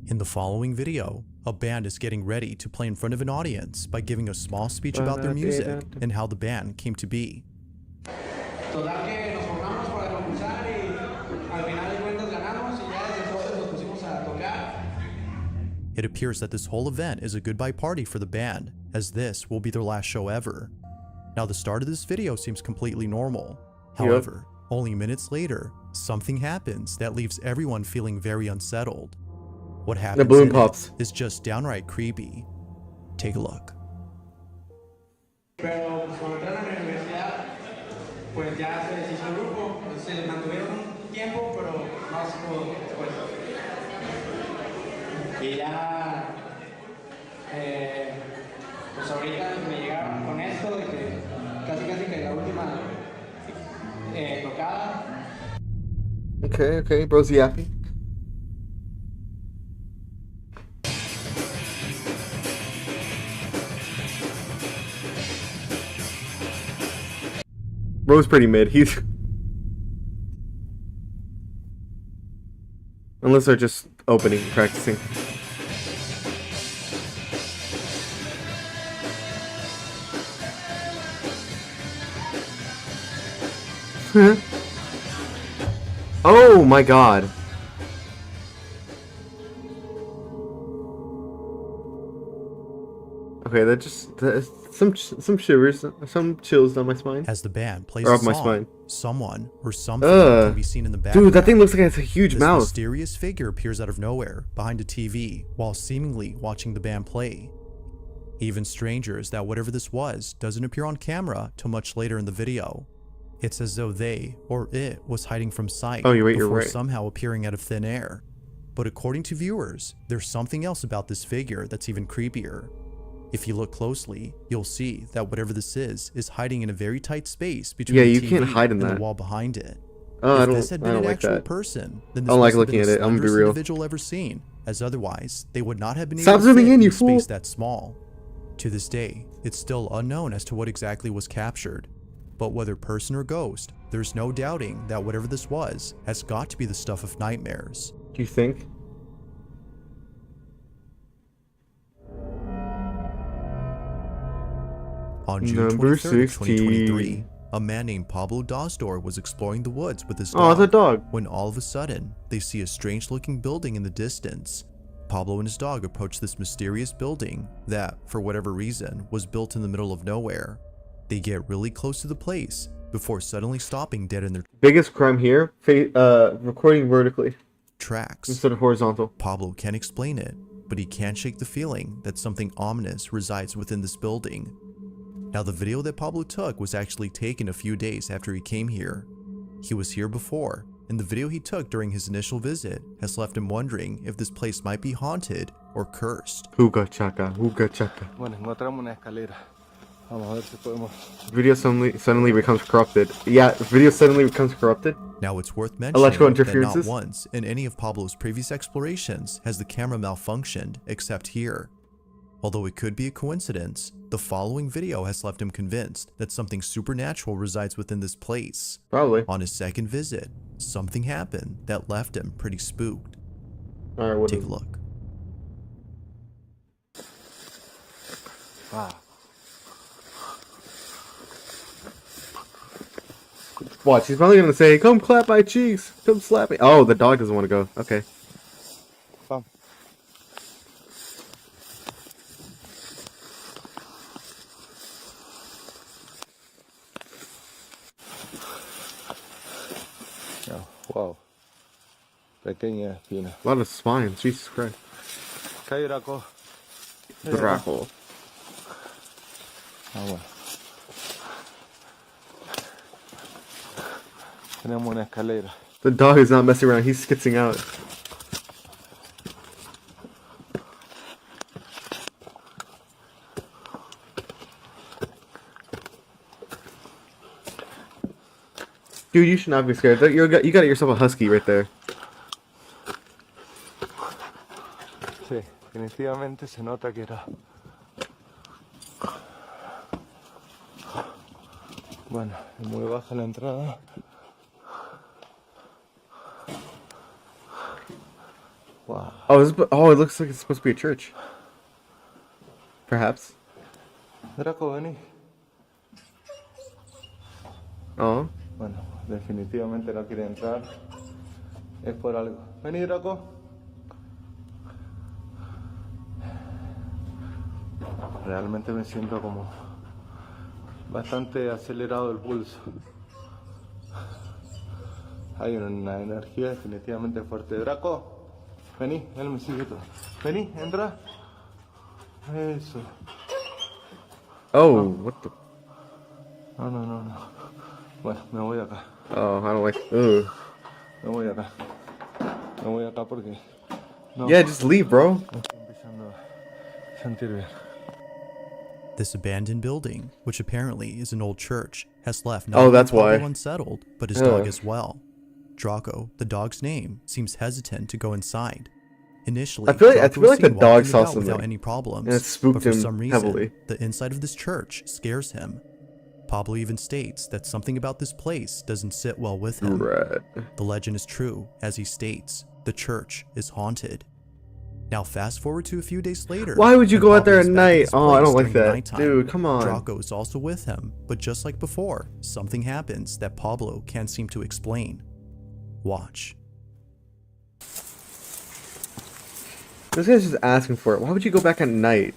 In the following video, a band is getting ready to play in front of an audience by giving a small speech about their music and how the band came to be. Total que nos formamos para concursar y al final de cuentas ganamos y ya desde entonces nos pusimos a tocar. It appears that this whole event is a goodbye party for the band, as this will be their last show ever. Now the start of this video seems completely normal. However, only minutes later, something happens that leaves everyone feeling very unsettled. What happens balloon in pops. it is just downright creepy. Take a look. Pero pues cuando entraron a la universidad, pues ya se deshizo el grupo, se mantuvieron un tiempo, pero no se pudo después. Y ya, pues ahorita me llegaron con esto de que casi que la última tocada. Okay, bro's yapping. Bro's pretty mid. He's unless they're just opening, practicing. Oh my god. Okay, that's some shivers, some chills down my spine. As the band plays Or a up my song, spine. someone or something can be seen in the background. Dude, that thing looks like it's a huge This mouth. mysterious figure appears out of nowhere behind a TV while seemingly watching the band play. Even strangers that whatever this was doesn't appear on camera till much later in the video. It's as though they or it was hiding from sight Oh, you're before right. somehow appearing out of thin air. But according to viewers, there's something else about this figure that's even creepier. If you look closely, you'll see that whatever this is hiding in a very tight space between Yeah, the you TV can't hide in and that. the wall behind it. Oh, If this had been I don't an like actual that. person, then this I don't like must have looking been at the it, I'm gonna be slenderest real. individual ever seen, as otherwise they would not have been Stop able to zooming fit in, you a space fool. that small. To this day, it's still unknown as to what exactly was captured. But whether person or ghost, there's no doubting that whatever this was has got to be the stuff of nightmares. Do you think? On June Number 23rd of 2023, 16. a man named Pablo Dostor was exploring the woods with his Oh, dog, it's a dog. when all of a sudden, they see a strange-looking building in the distance. Pablo and his dog approach this mysterious building that, for whatever reason, was built in the middle of nowhere. They get really close to the place before suddenly stopping dead in their Biggest crime here, recording vertically tracks. instead of horizontal. Pablo can't explain it, but he can't shake the feeling that something ominous resides within this building. Now, the video that Pablo took was actually taken a few days after he came here. He was here before, and the video he took during his initial visit has left him wondering if this place might be haunted or cursed. Huga chaka, huga chaka. Bueno, encontramos una escalera. Vamos a ver si podemos. Video suddenly becomes corrupted. Yeah, video suddenly becomes corrupted. Now, it's worth Electrical mentioning that not interferences? once in any of Pablo's previous explorations has the camera malfunctioned, except here. Although it could be a coincidence, the following video has left him convinced that something supernatural resides within this place. Probably. On his second visit, something happened that left him pretty spooked. Alright, what Take is a look. Wow. Watch, he's probably gonna say, "Come clap my cheeks, come slap me." Oh, the dog doesn't want to go. Okay. Vamos. Oh, wow. Pequeña espina. A lot of spines. Jesus Christ. Cae Draco. Draco. Vamos. Tenemos una escalera. The dog is not messing around. He's skitzing out. Dude, you should not be scared. You got yourself a husky right there. Sí, definitivamente se nota que era. Bueno, es muy baja la entrada. Wow. Oh, it looks like it's supposed to be a church. Perhaps. Draco, vení. Oh. Bueno, definitivamente no quiere entrar. Es por algo. Vení, Draco. Realmente me siento como bastante acelerado el pulso. Hay una energía definitivamente fuerte. Draco, vení, él me sigue todo. Vení, entra. Eso. Oh, what the? No. Bueno, me voy acá. Oh, I don't like. Ugh. Me voy acá. Me voy acá porque. No. Yeah, just leave, bro. Me estoy empezando a sentir bien. This abandoned building, which apparently is an old church, has left Oh, that's Pablo why. unsettled, but his dog as well. Draco, the dog's name, seems hesitant to go inside. Initially, I feel like Draco was the seen dog walking saw about something, without any problems, and it spooked but for him some reason, heavily. the inside of this church scares him. Pablo even states that something about this place doesn't sit well with him. Right. The legend is true, as he states, the church is haunted. Now fast forward to a few days later. Why would you when go out there Pablo at is back night? this Oh, I place don't like during that. nighttime. Dude, come on. Draco is also with him, but just like before, something happens that Pablo can't seem to explain. Watch. This guy's just asking for it. Why would you go back at night?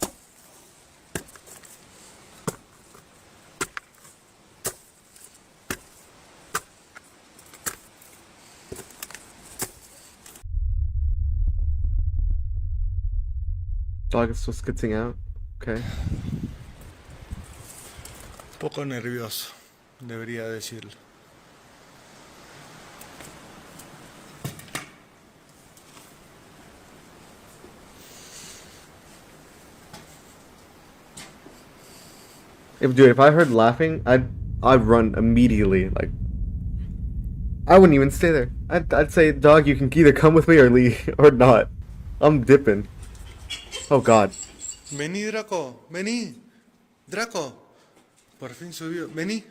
Dog is still skitzing out. Okay. Poco nervioso, debería decirlo. If I heard laughing, I'd run immediately. Like, I wouldn't even stay there. I'd say, dog, you can either come with me or leave or not. I'm dipping. Oh God. Vení, Draco, vení. Draco, por fin subió. Vení.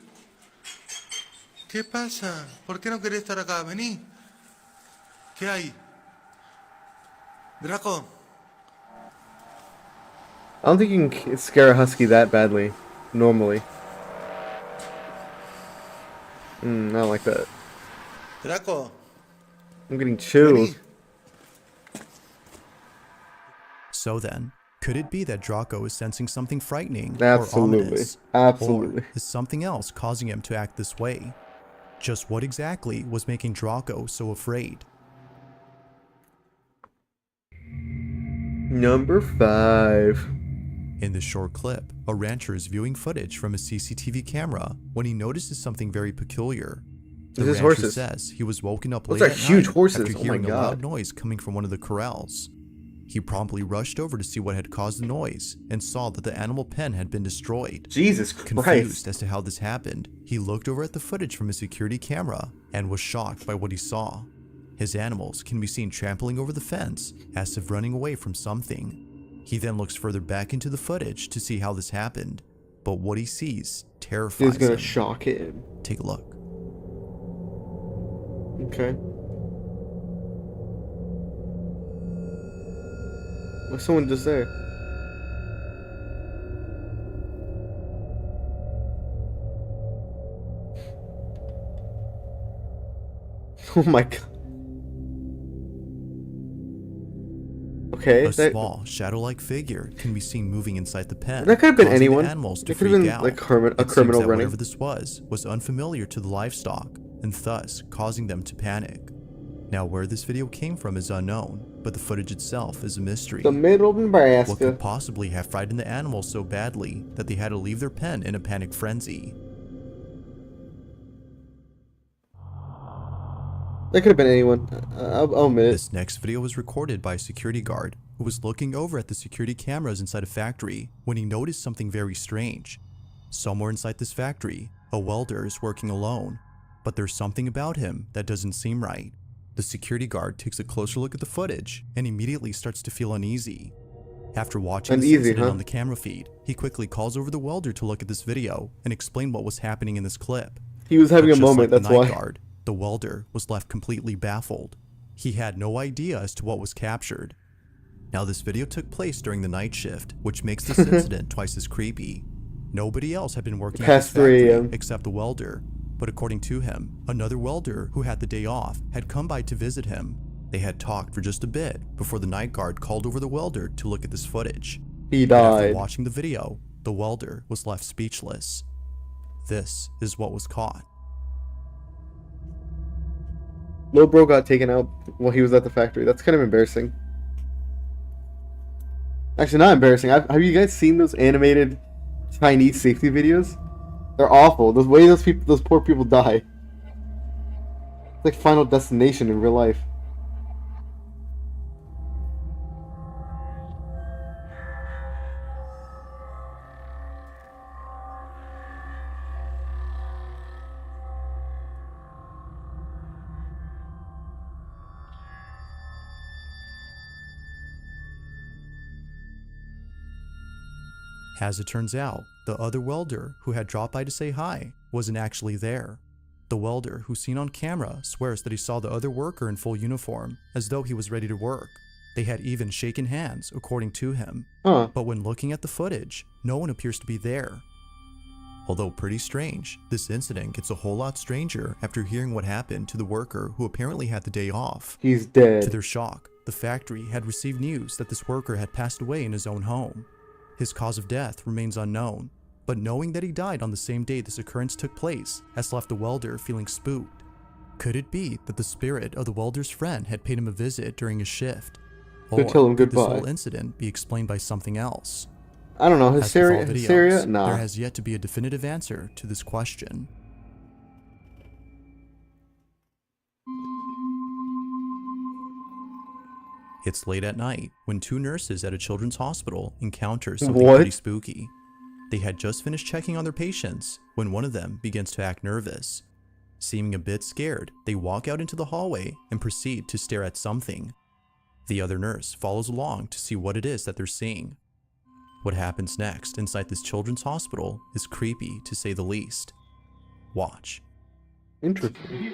¿Qué pasa? ¿Por qué no querés estar acá? Vení. ¿Qué hay? Draco. I don't think you can scare a husky that badly. normally. I don't like that. Draco, I'm getting chills. vení. So then, could it be that Draco is sensing something frightening or Absolutely. ominous? Absolutely. Or is something else causing him to act this way? Just what exactly was making Draco so afraid? Number 5. In this short clip, a rancher is viewing footage from a CCTV camera when he notices something very peculiar. The This is rancher horses. says he was woken up Those late are at huge night horses. after Oh my hearing a loud God. noise coming from one of the corrals. He promptly rushed over to see what had caused the noise and saw that the animal pen had been destroyed. Jesus Confused Christ. as to how this happened, he looked over at the footage from his security camera and was shocked by what he saw. His animals can be seen trampling over the fence as if running away from something. He then looks further back into the footage to see how this happened, but what he sees terrifies It's gonna him. shock him. Take a look. Okay. What's someone just there? Oh my god. Okay, A that small, shadow-like figure can be seen moving inside the pen. could have been causing the anyone. animals to It could have freak been out. like a It seems criminal that running. whatever this was unfamiliar to the livestock, and thus causing them to panic. Now, where this video came from is unknown, but the footage itself is a mystery. The middle of What Nebraska. could possibly have frightened the animals so badly that they had to leave their pen in a panic frenzy? That could have been anyone. I'll admit it. This next video was recorded by a security guard who was looking over at the security cameras inside a factory when he noticed something very strange. Somewhere inside this factory, a welder is working alone, but there's something about him that doesn't seem right. The security guard takes a closer look at the footage and immediately starts to feel uneasy. After watching this Uneasy, incident huh? on the camera feed, he quickly calls over the welder to look at this video and explain what was happening in this clip. He was having But a just moment, like that's the night why. guard, the welder was left completely baffled. He had no idea as to what was captured. Now, this video took place during the night shift, which makes this incident twice as creepy. Nobody else had been working at this Past 3 factory a.m. except the welder, but according to him, another welder who had the day off had come by to visit him. They had talked for just a bit before the night guard called over the welder to look at this footage. He And after died. watching the video, the welder was left speechless. This is what was caught. Lil bro got taken out while he was at the factory. That's kind of embarrassing. Actually, not embarrassing. Have you guys seen those animated Chinese safety videos? They're awful. The way those poor people die. It's like Final Destination in real life. As it turns out, the other welder who had dropped by to say hi wasn't actually there. The welder, who's seen on camera, swears that he saw the other worker in full uniform, as though he was ready to work. They had even shaken hands, according to him. Huh. But when looking at the footage, no one appears to be there. Although pretty strange, this incident gets a whole lot stranger after hearing what happened to the worker who apparently had the day off. He's dead. To their shock, the factory had received news that this worker had passed away in his own home. His cause of death remains unknown, but knowing that he died on the same day this occurrence took place has left the welder feeling spooked. Could it be that the spirit of the welder's friend had paid him a visit during his shift? Or tell him could this goodbye. whole incident be explained by something else? I don't know. As with all Hysteria? videos, Nah. there has yet to be a definitive answer to this question. It's late at night when two nurses at a children's hospital encounter something What? pretty spooky. They had just finished checking on their patients when one of them begins to act nervous. Seeming a bit scared, they walk out into the hallway and proceed to stare at something. The other nurse follows along to see what it is that they're seeing. What happens next inside this children's hospital is creepy to say the least. Watch. Interesting.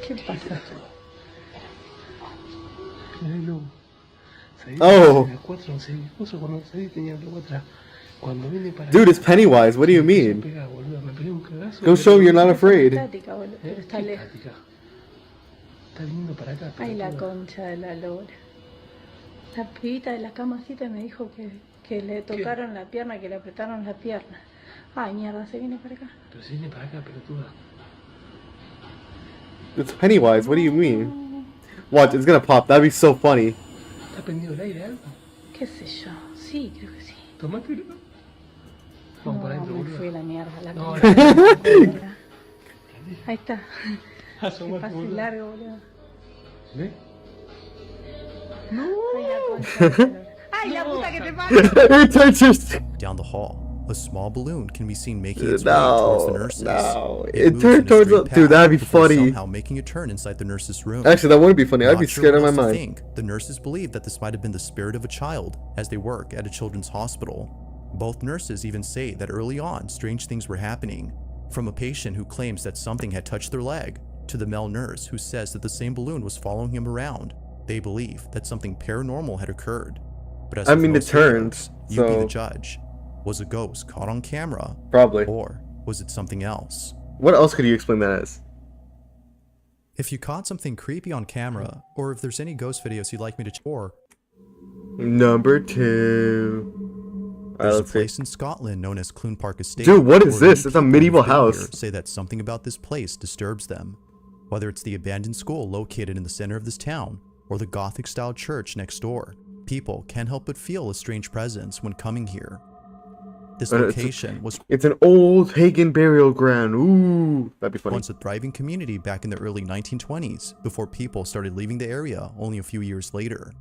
¿Qué pasa? Neno, Oh. Dude, it's Pennywise. What do you mean? Go show him you're not afraid. Ay, la concha de la lora. La pibita de la camacita me dijo que le tocaron la pierna, que le apretaron la pierna. Ay, mierda, se viene para acá. Pero se viene para acá, pelotuda. It's Pennywise. What do you mean? Watch, it's gonna pop. That'd be so funny. ¿Está prendido el aire algo? ¿Qué sé yo? Sí, creo que sí. Tómatelo. Vamos para adentro, me boludo. fui a la mierda. La No, concha. Ahí está. Que Asomate, pase boludo. largo, boludo. ¿Ve? Ay, la concha de la lora. Ay, la puta que te pasa. It turns Down the hall, a small balloon can be seen making its way towards the No, nurses. no. It It moves turned in a towards straight the... Dude, that'd be path before funny. somehow making a turn inside the nurse's room. Actually, that wouldn't be funny. I'd Not be sure scared what on my else to mind. think. The nurses believe that this might have been the spirit of a child as they work at a children's hospital. Both nurses even say that early on, strange things were happening. From a patient who claims that something had touched their leg, to the male nurse who says that the same balloon was following him around. They believe that something paranormal had occurred. But as I with mean, it most turned, videos, you be so- the judge. Was a ghost caught on camera? Probably. Or was it something else? What else could you explain that as? If you caught something creepy on camera, or if there's any ghost videos you'd like me to or Number 2. Alright, there's a let's see. place in Scotland known as Clune Park Estate. Dude, what is where this? many It's a people medieval who've been house. here say that something about this place disturbs them. Whether it's the abandoned school located in the center of this town, or the Gothic-style church next door, people can't help but feel a strange presence when coming here. This location was It's an old pagan burial ground. Ooh, that'd be funny. once a thriving community back in the early 1920s before people started leaving the area only a few years later.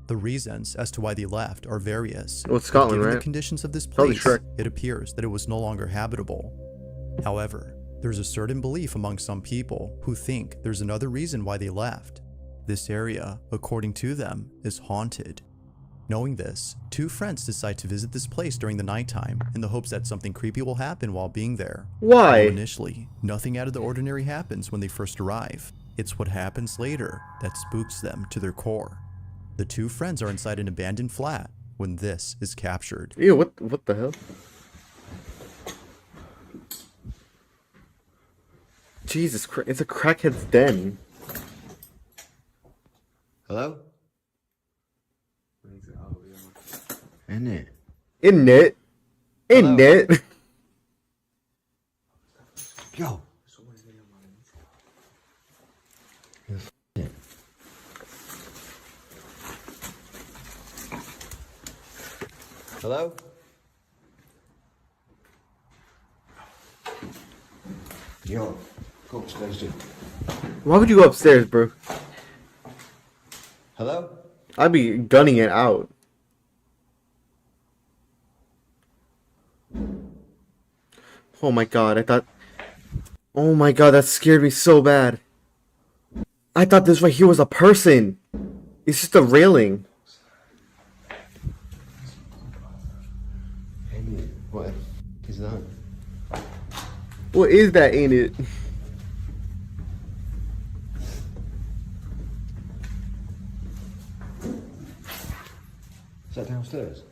The reasons as to why they left are various. Well, it's but Scotland, given right? the conditions of this Probably place, Shrek. it appears that it was no longer habitable. However, there's a certain belief among some people who think there's another reason why they left. This area, according to them, is haunted. Knowing this, two friends decide to visit this place during the nighttime in the hopes that something creepy will happen while being there. Why? Although initially, nothing out of the ordinary happens when they first arrive. It's what happens later that spooks them to their core. The two friends are inside an abandoned flat when this is captured. Ew, what the hell? Jesus Christ, it's a crackhead's den. Hello? Isn't it? Isn't it? Isn't it? Yo. Hello? Yo, go upstairs, dude. Why would you go upstairs, bro? Hello? I'd be gunning it out. Oh my god, I thought... Oh my god, that scared me so bad. I thought this right here was a person. It's just a railing. What is that? What is that, ain't it? Is that downstairs?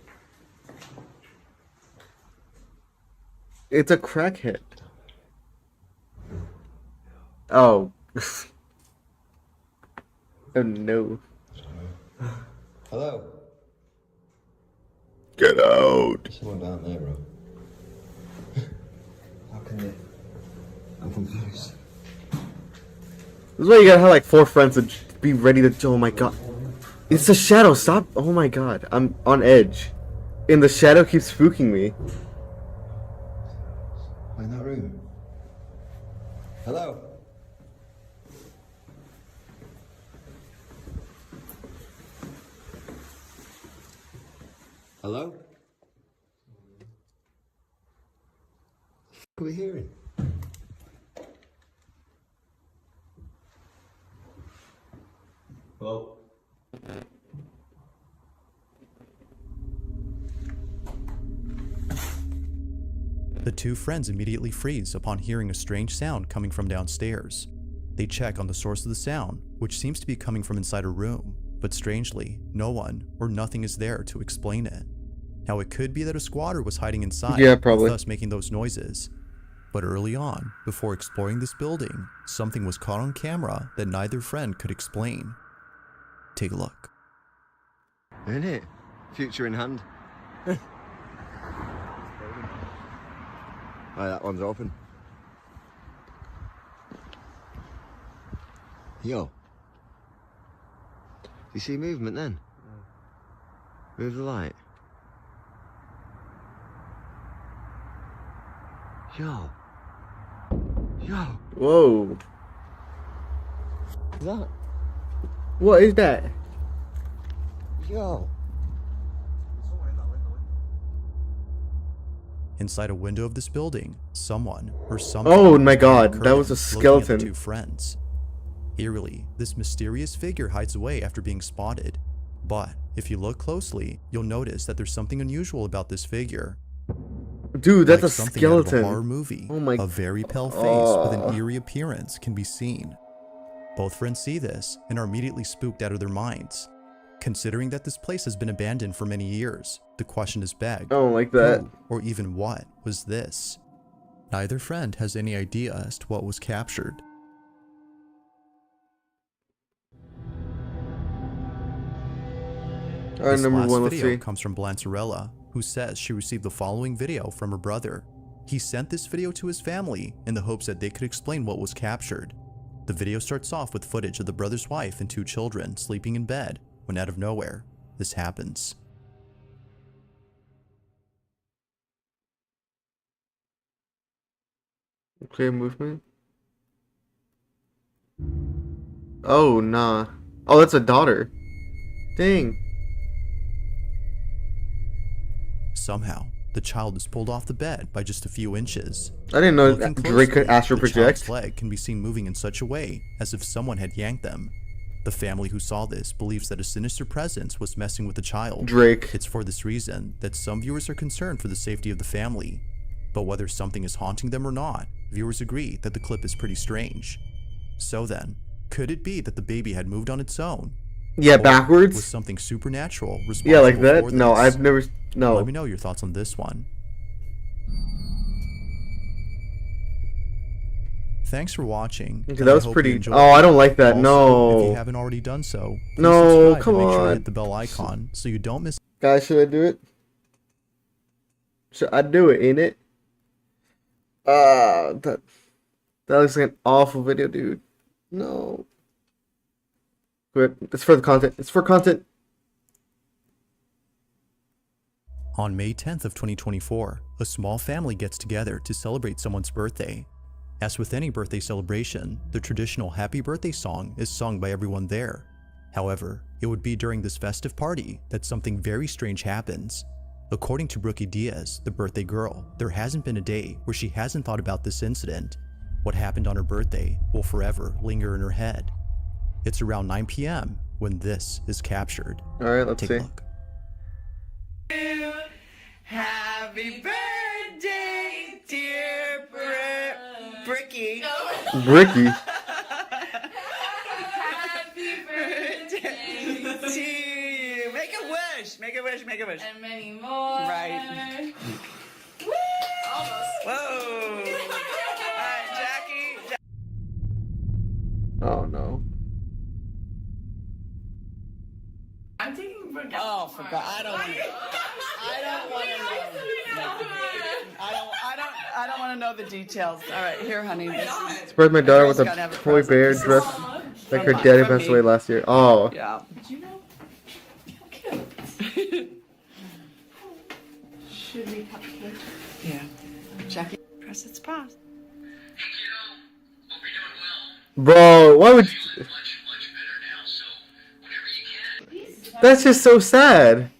It's a crackhead. Oh. Oh no. Hello? Get out. There's someone down there, bro. How can they? I'm confused. This is why you gotta have like 4 friends to be ready to. Oh my god. It's a shadow. Stop. Oh my god. I'm on edge. And the shadow keeps spooking me. In that room. Hello? Hello? What are we hearing? Hello? The two friends immediately freeze upon hearing a strange sound coming from downstairs. They check on the source of the sound, which seems to be coming from inside a room. but strangely, no one or nothing is there to explain it. Now, it could be that a squatter was hiding inside, Yeah, probably. thus making those noises. But early on, before exploring this building, something was caught on camera that neither friend could explain. Take a look. Isn't it? Future in hand. Oh, that one's open. Yo. Do you see movement then? Move the light. Yo. Yo. Whoa. Is that? What is that? Yo. Inside a window of this building, someone or something. Oh my was behind god, the that was a curtain looking at the skeleton. two friends. Eerily, this mysterious figure hides away after being spotted. But if you look closely, you'll notice that there's something unusual about this figure. Dude, that's Like a something out of skeleton. a horror movie. Oh my. A very pale face with an eerie appearance can be seen. Both friends see this and are immediately spooked out of their minds. Considering that this place has been abandoned for many years, the question is begged. I don't like that. Who, or even what, was this? Neither friend has any idea as to what was captured. Alright, This number last one, let's video see. comes from Blancerella, who says she received the following video from her brother. He sent this video to his family in the hopes that they could explain what was captured. The video starts off with footage of the brother's wife and two children sleeping in bed when out of nowhere, this happens. Okay, movement. Oh, nah. Oh, that's a daughter. Dang. Somehow, the child is pulled off the bed by just a few inches. I didn't know Looking that Drake could closely, astral the project. child's leg can be seen moving in such a way as if someone had yanked them. The family who saw this believes that a sinister presence was messing with the child. Drake. It's for this reason that some viewers are concerned for the safety of the family. But whether something is haunting them or not, viewers agree that the clip is pretty strange. So then, could it be that the baby had moved on its own? Yeah, Or backwards? was something supernatural responsible Yeah, like that? for No, this? I've never. No. Let me know your thoughts on this one. Thanks for watching. Okay, and that I was hope you pretty. enjoyed Oh, it. I don't like that. Also, No. if you haven't already done so, please No, subscribe come and make sure on. to hit the bell icon so you don't miss. Guys, should I do it? Should I do it, ain't it? That looks like an awful video, dude. No. Good. It's for the content. It's for content. On May 10th of 2024, a small family gets together to celebrate someone's birthday. As with any birthday celebration, the traditional happy birthday song is sung by everyone there. However, it would be during this festive party that something very strange happens. According to Brookie Diaz, the birthday girl, there hasn't been a day where she hasn't thought about this incident. What happened on her birthday will forever linger in her head. It's around 9 p.m. when this is captured. Alright, let's Take see. a look. Happy birthday, dear Bricky. Bricky. Happy birthday to you. Make a wish. Make a wish. Make a wish. And many more. Right. Woo! Almost. Whoa. All right, Jackie. Oh no. I'm taking for Oh, for God. I don't want to. I don't want to know. I don't want to know the details. All right, here, honey. Surprised my daughter with Girl's gotta have a a toy present. bear This is dressed like her from daddy from passed me. away last year. Oh. Yeah. Did you know? Cute. Should we cut the cake? Yeah. Jackie, press its pause. Bro, why would you... That's just so sad.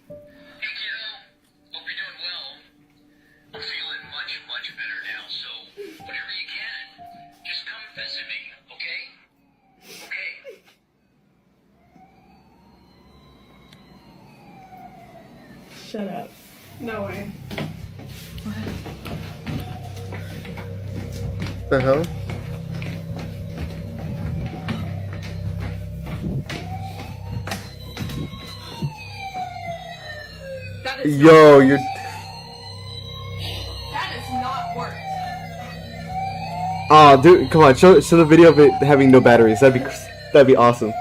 Shut up. No way. The hell? That is Yo, you're. That is not work. Ah, dude, come on, show the video of it having no batteries. That'd be awesome.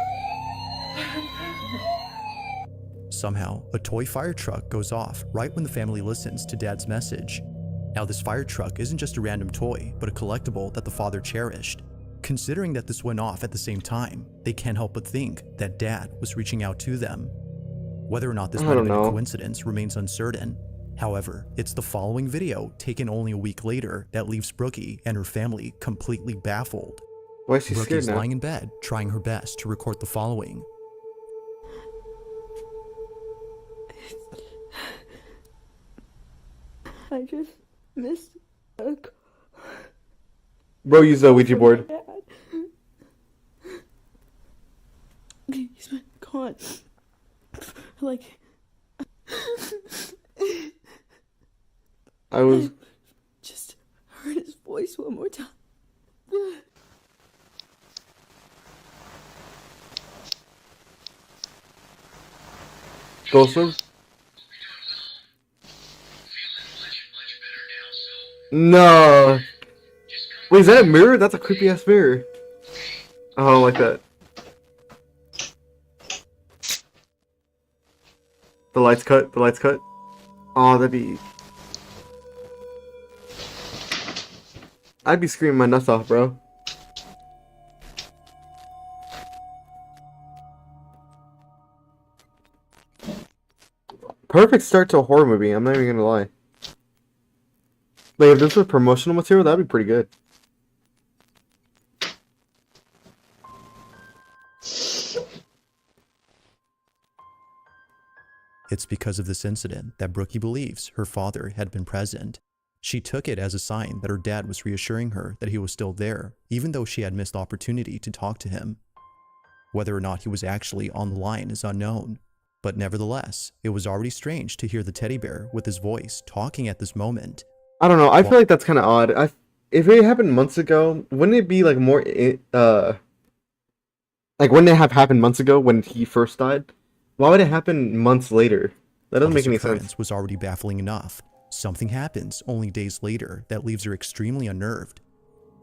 Somehow, a toy fire truck goes off right when the family listens to Dad's message. Now, this fire truck isn't just a random toy, but a collectible that the father cherished. Considering that this went off at the same time, they can't help but think that Dad was reaching out to them. Whether or not this might have been a coincidence remains uncertain. However, it's the following video, taken only a week later, that leaves Brookie and her family completely baffled. Why is she scared Brookie's now? lying in bed, trying her best to record the following. I just missed a Bro, use the Ouija board. He's been gone. Like, I was. just heard his voice one more time. Ghost orb? No. Wait, is that a mirror? That's a creepy ass mirror. I don't like that. The lights cut. The lights cut. Oh, I'd be screaming my nuts off, bro. Perfect start to a horror movie, I'm not even gonna lie. Like, if this was promotional material, that'd be pretty good. It's because of this incident that Brookie believes her father had been present. She took it as a sign that her dad was reassuring her that he was still there, even though she had missed the opportunity to talk to him. Whether or not he was actually on the line is unknown, but nevertheless, it was already strange to hear the teddy bear with his voice talking at this moment. I don't know, I feel like that's kind of odd. If it happened months ago, wouldn't it be like more, like wouldn't it have happened months ago when he first died? Why would it happen months later? That doesn't make any sense. Was already baffling enough. Something happens only days later that leaves her extremely unnerved.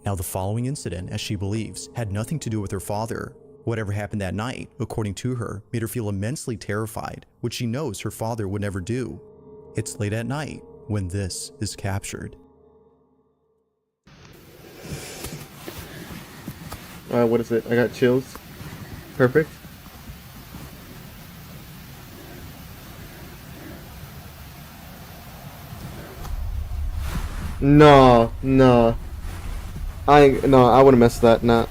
Now, the following incident, as she believes, had nothing to do with her father. Whatever happened that night, according to her, made her feel immensely terrified, which she knows her father would never do. It's late at night when this is captured. What is it? I got chills. Perfect. No. I wouldn't mess with that, nah.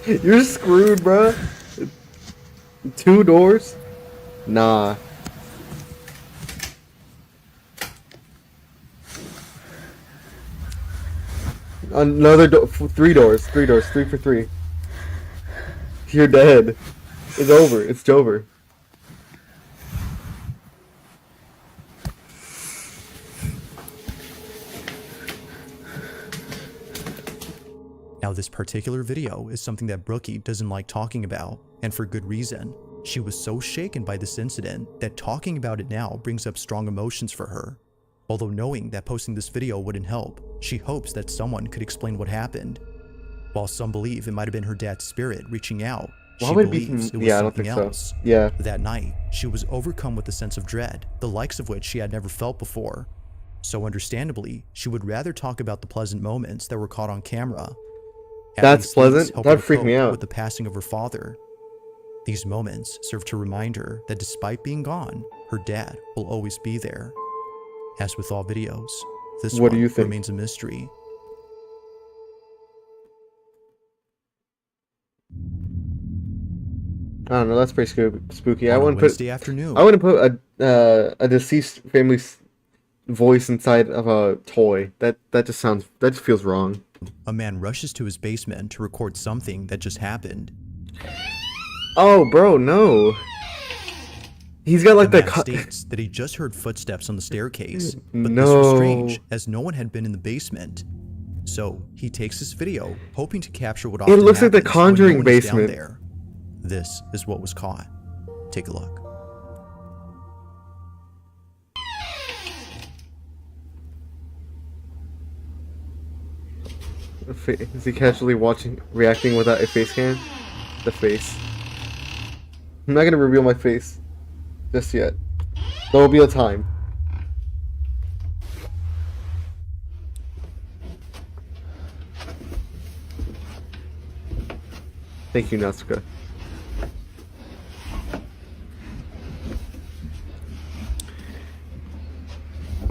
You're screwed, bro. 2 doors? Nah. Another door. 3 doors. 3 doors. 3 for 3. You're dead. It's over. It's over. Now, this particular video is something that Brookie doesn't like talking about, and for good reason. She was so shaken by this incident that talking about it now brings up strong emotions for her. Although knowing that posting this video wouldn't help, she hopes that someone could explain what happened. While some believe it might have been her dad's spirit reaching out, she believes it was something else. Yeah. That night, she was overcome with a sense of dread, the likes of which she had never felt before. So understandably, she would rather talk about the pleasant moments that were caught on camera. That's pleasant? That'd freak me out. With the passing of her father. These moments serve to remind her that despite being gone, her dad will always be there. As with all videos, this one remains a mystery. I don't know. That's pretty spooky. On I wouldn't Wednesday afternoon. I wouldn't put a deceased family's voice inside of a toy. That just feels wrong. A man rushes to his basement to record something that just happened. Oh, bro, no. He's got like the man states that he just heard footsteps on the staircase, but no. this was strange as no one had been in the basement. So he takes this video, hoping to capture what It often looks like the happens when Conjuring no one is down basement. there. This is what was caught. Take a look. Is he casually reacting without a face cam? The face. I'm not gonna reveal my face just yet. There will be a time. Thank you, Natsuka.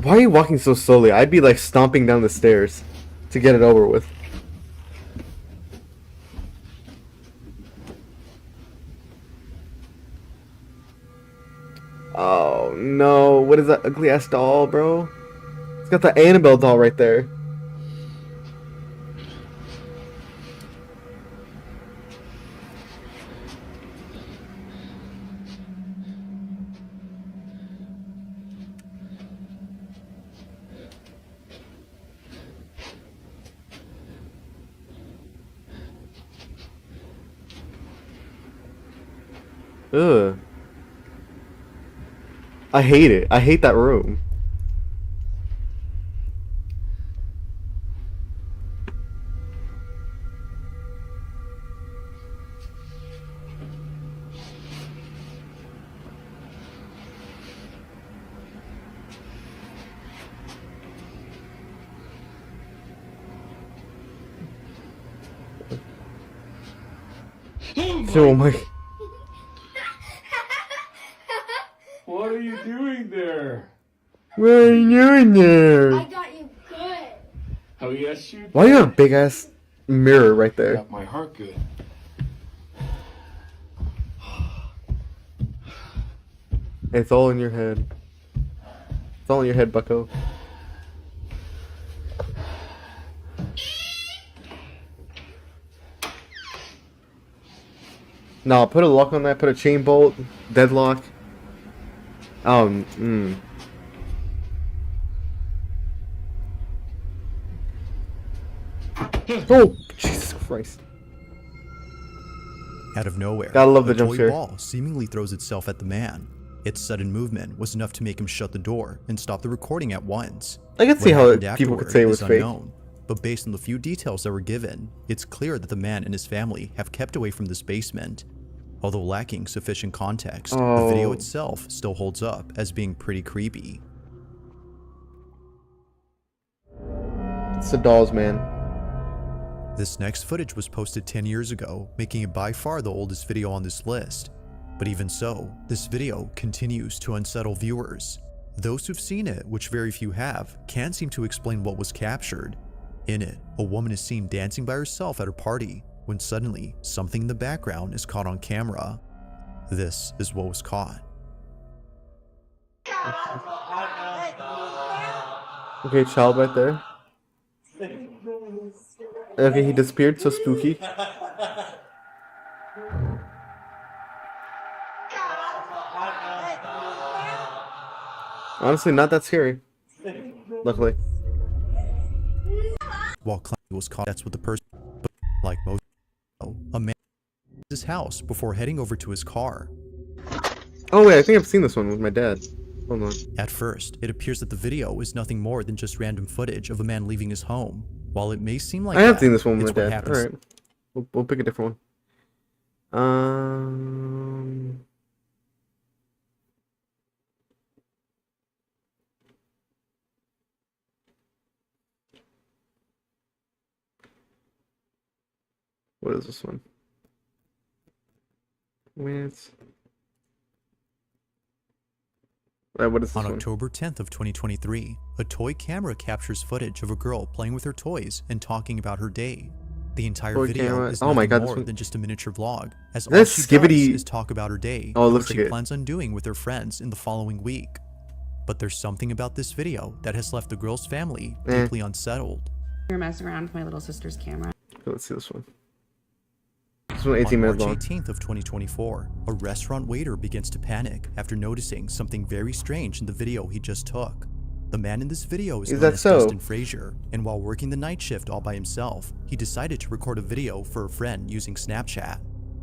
Why are you walking so slowly? I'd be like stomping down the stairs to get it over with. Oh no, what is that ugly ass doll, bro? It's got the Annabelle doll right there. Ugh. I hate it. I hate that room. Oh my. What are you doing there? What are you doing there? I got you good. Oh, yes, you Why you got a big ass mirror right there? got my heart good. It's all in your head. It's all in your head, bucko. No, put a lock on that, put a chain bolt, deadlock. Oh, Oh, Jesus Christ. Out of nowhere, Gotta love the a jump toy scare. ball seemingly throws itself at the man. Its sudden movement was enough to make him shut the door and stop the recording at once. I can What see how happened people could afterward say it was is fake. unknown, but based on the few details that were given, it's clear that the man and his family have kept away from this basement. Although lacking sufficient context, the video Oh. itself still holds up as being pretty creepy. It's the dolls, man. This next footage was posted 10 years ago, making it by far the oldest video on this list. But even so, this video continues to unsettle viewers. Those who've seen it, which very few have, can't seem to explain what was captured. In it, a woman is seen dancing by herself at her party, when suddenly, something in the background is caught on camera. This is what was caught. Okay, child right there. Okay, he disappeared, so spooky. Honestly, not that scary. Luckily. While claiming he was caught, that's what the person, but like most, a man his house before heading over to his car. Oh wait, I think I've seen this one with my dad. Hold on. At first, it appears that the video is nothing more than just random footage of a man leaving his home. While it may seem like I have that, seen this one with it's my what dad. happens. Alright. We'll pick a different one. What is this one? What is this On one? October 10th of 2023, a toy camera captures footage of a girl playing with her toys and talking about her day. The entire Toy video camera. is Oh my nothing God, this more one- than just a miniature vlog, as all That's she Skibbity- does is talk about her day, Oh, it and looks what like she it. plans on doing with her friends in the following week. But there's something about this video that has left the girl's family deeply unsettled. You're messing around with my little sister's camera. Okay, let's see this one. This one 18 On minutes March long. 18th of 2024, a restaurant waiter begins to panic after noticing something very strange in the video he just took. The man in this video is Is known that as so? Dustin Frazier, and while working the night shift all by himself, he decided to record a video for a friend using Snapchat.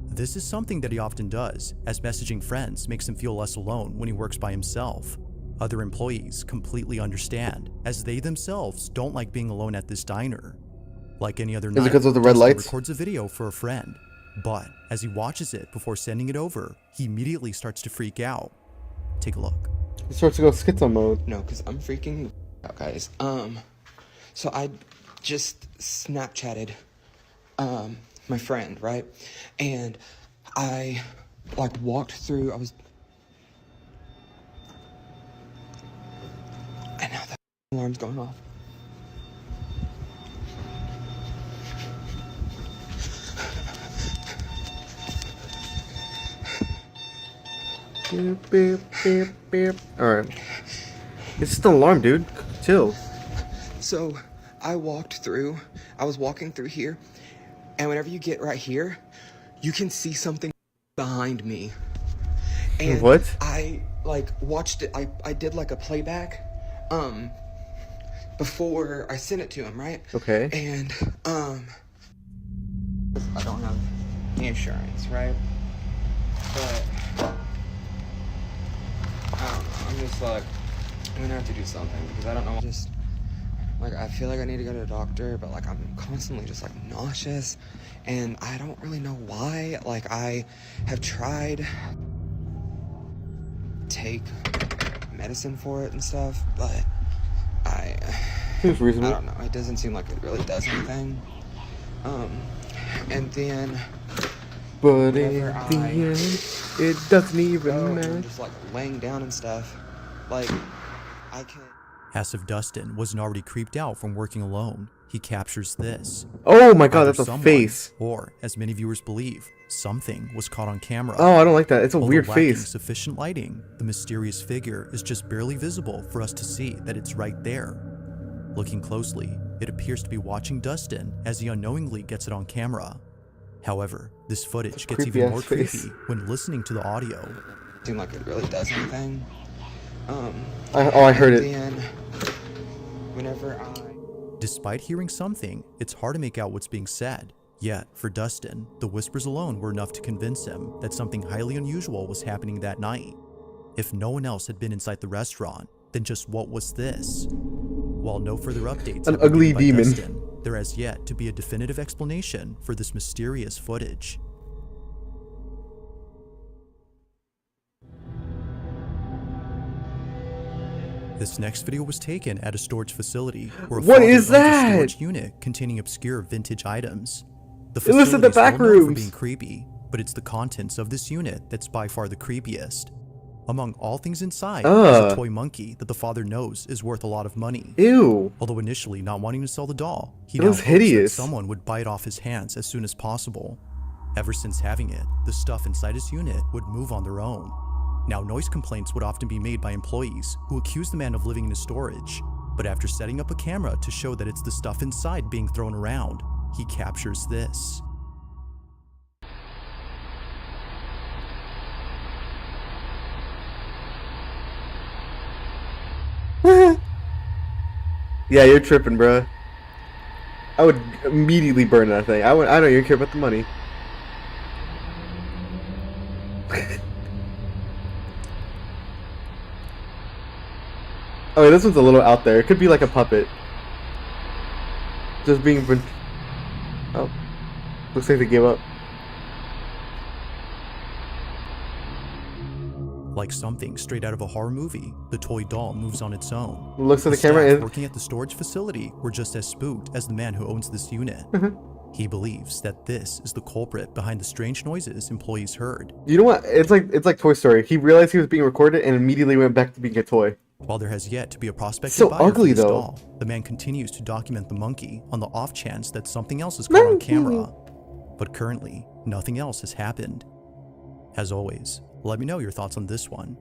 This is something that he often does, as messaging friends makes him feel less alone when he works by himself. Other employees completely understand, as they themselves don't like being alone at this diner. Like any other night, Is it because of the red Dustin lights? records a video for a friend, but as he watches it before sending it over, he immediately starts to freak out. Take a look. He starts to go schizo mode. No, because I'm freaking out, guys. So I just Snapchatted, my friend, right? And I, like, walked through, and now the alarm's going off. Beep, beep, beep, beep. Alright. It's just an alarm, dude. Chill. So I was walking through here, and whenever you get right here, you can see something behind me. And what? I like watched it. I did like a playback before I sent it to him, right? Okay. And I don't have the insurance, right? But I don't know. I'm just like, I'm gonna have to do something because I don't know. Just like, I feel like I need to go to a doctor, but like I'm constantly just like nauseous, and I don't really know why. Like, I have tried to take medicine for it and stuff, but Seems reasonable. I don't know. It doesn't seem like it really does anything. And then, but in the end, it doesn't even matter. I'm just like laying down and stuff. Like, I can. As if Dustin wasn't already creeped out from working alone, he captures this. Oh my god, Either that's a someone, face. Or, as many viewers believe, something was caught on camera. Oh, I don't like that. It's a Although weird lacking face. sufficient lighting, the mysterious figure is just barely visible for us to see that it's right there. Looking closely, it appears to be watching Dustin as he unknowingly gets it on camera. However, this footage gets creepy even more ass face. creepy when listening to the audio. Seem like it really does anything. I heard it. Then, whenever Despite hearing something, it's hard to make out what's being said. Yet, for Dustin, the whispers alone were enough to convince him that something highly unusual was happening that night. If no one else had been inside the restaurant, then just what was this? While no further updates An have been ugly given by demon. Dustin, there has yet to be a definitive explanation for this mysterious footage. This next video was taken at a storage facility where a What father is owns a that? storage unit containing obscure vintage items. The It looks like the facility is back well known for rooms. being creepy, but it's the contents of this unit that's by far the creepiest. Among all things inside is a toy monkey that the father knows is worth a lot of money. Ew. Although initially not wanting to sell the doll, he It now looks hopes that hideous. someone would buy it off his hands as soon as possible. Ever since having it, the stuff inside his unit would move on their own. Now, noise complaints would often be made by employees who accuse the man of living in his storage, but after setting up a camera to show that it's the stuff inside being thrown around, he captures this. Yeah, you're tripping, bruh. I would immediately burn that thing. I don't even care about the money. Okay, this one's a little out there. It could be like a puppet. Just being... Oh. Looks like they gave up. Like something straight out of a horror movie, the toy doll moves on its own. Looks like the staff camera is... working at the storage facility were just as spooked as the man who owns this unit. He believes that this is the culprit behind the strange noises employees heard. You know what? It's like Toy Story. He realized he was being recorded and immediately went back to being a toy. While there has yet to be a prospective So buyer ugly, for this though. doll, the man continues to document the monkey on the off chance that something else is caught on camera. But currently, nothing else has happened. As always, let me know your thoughts on this one.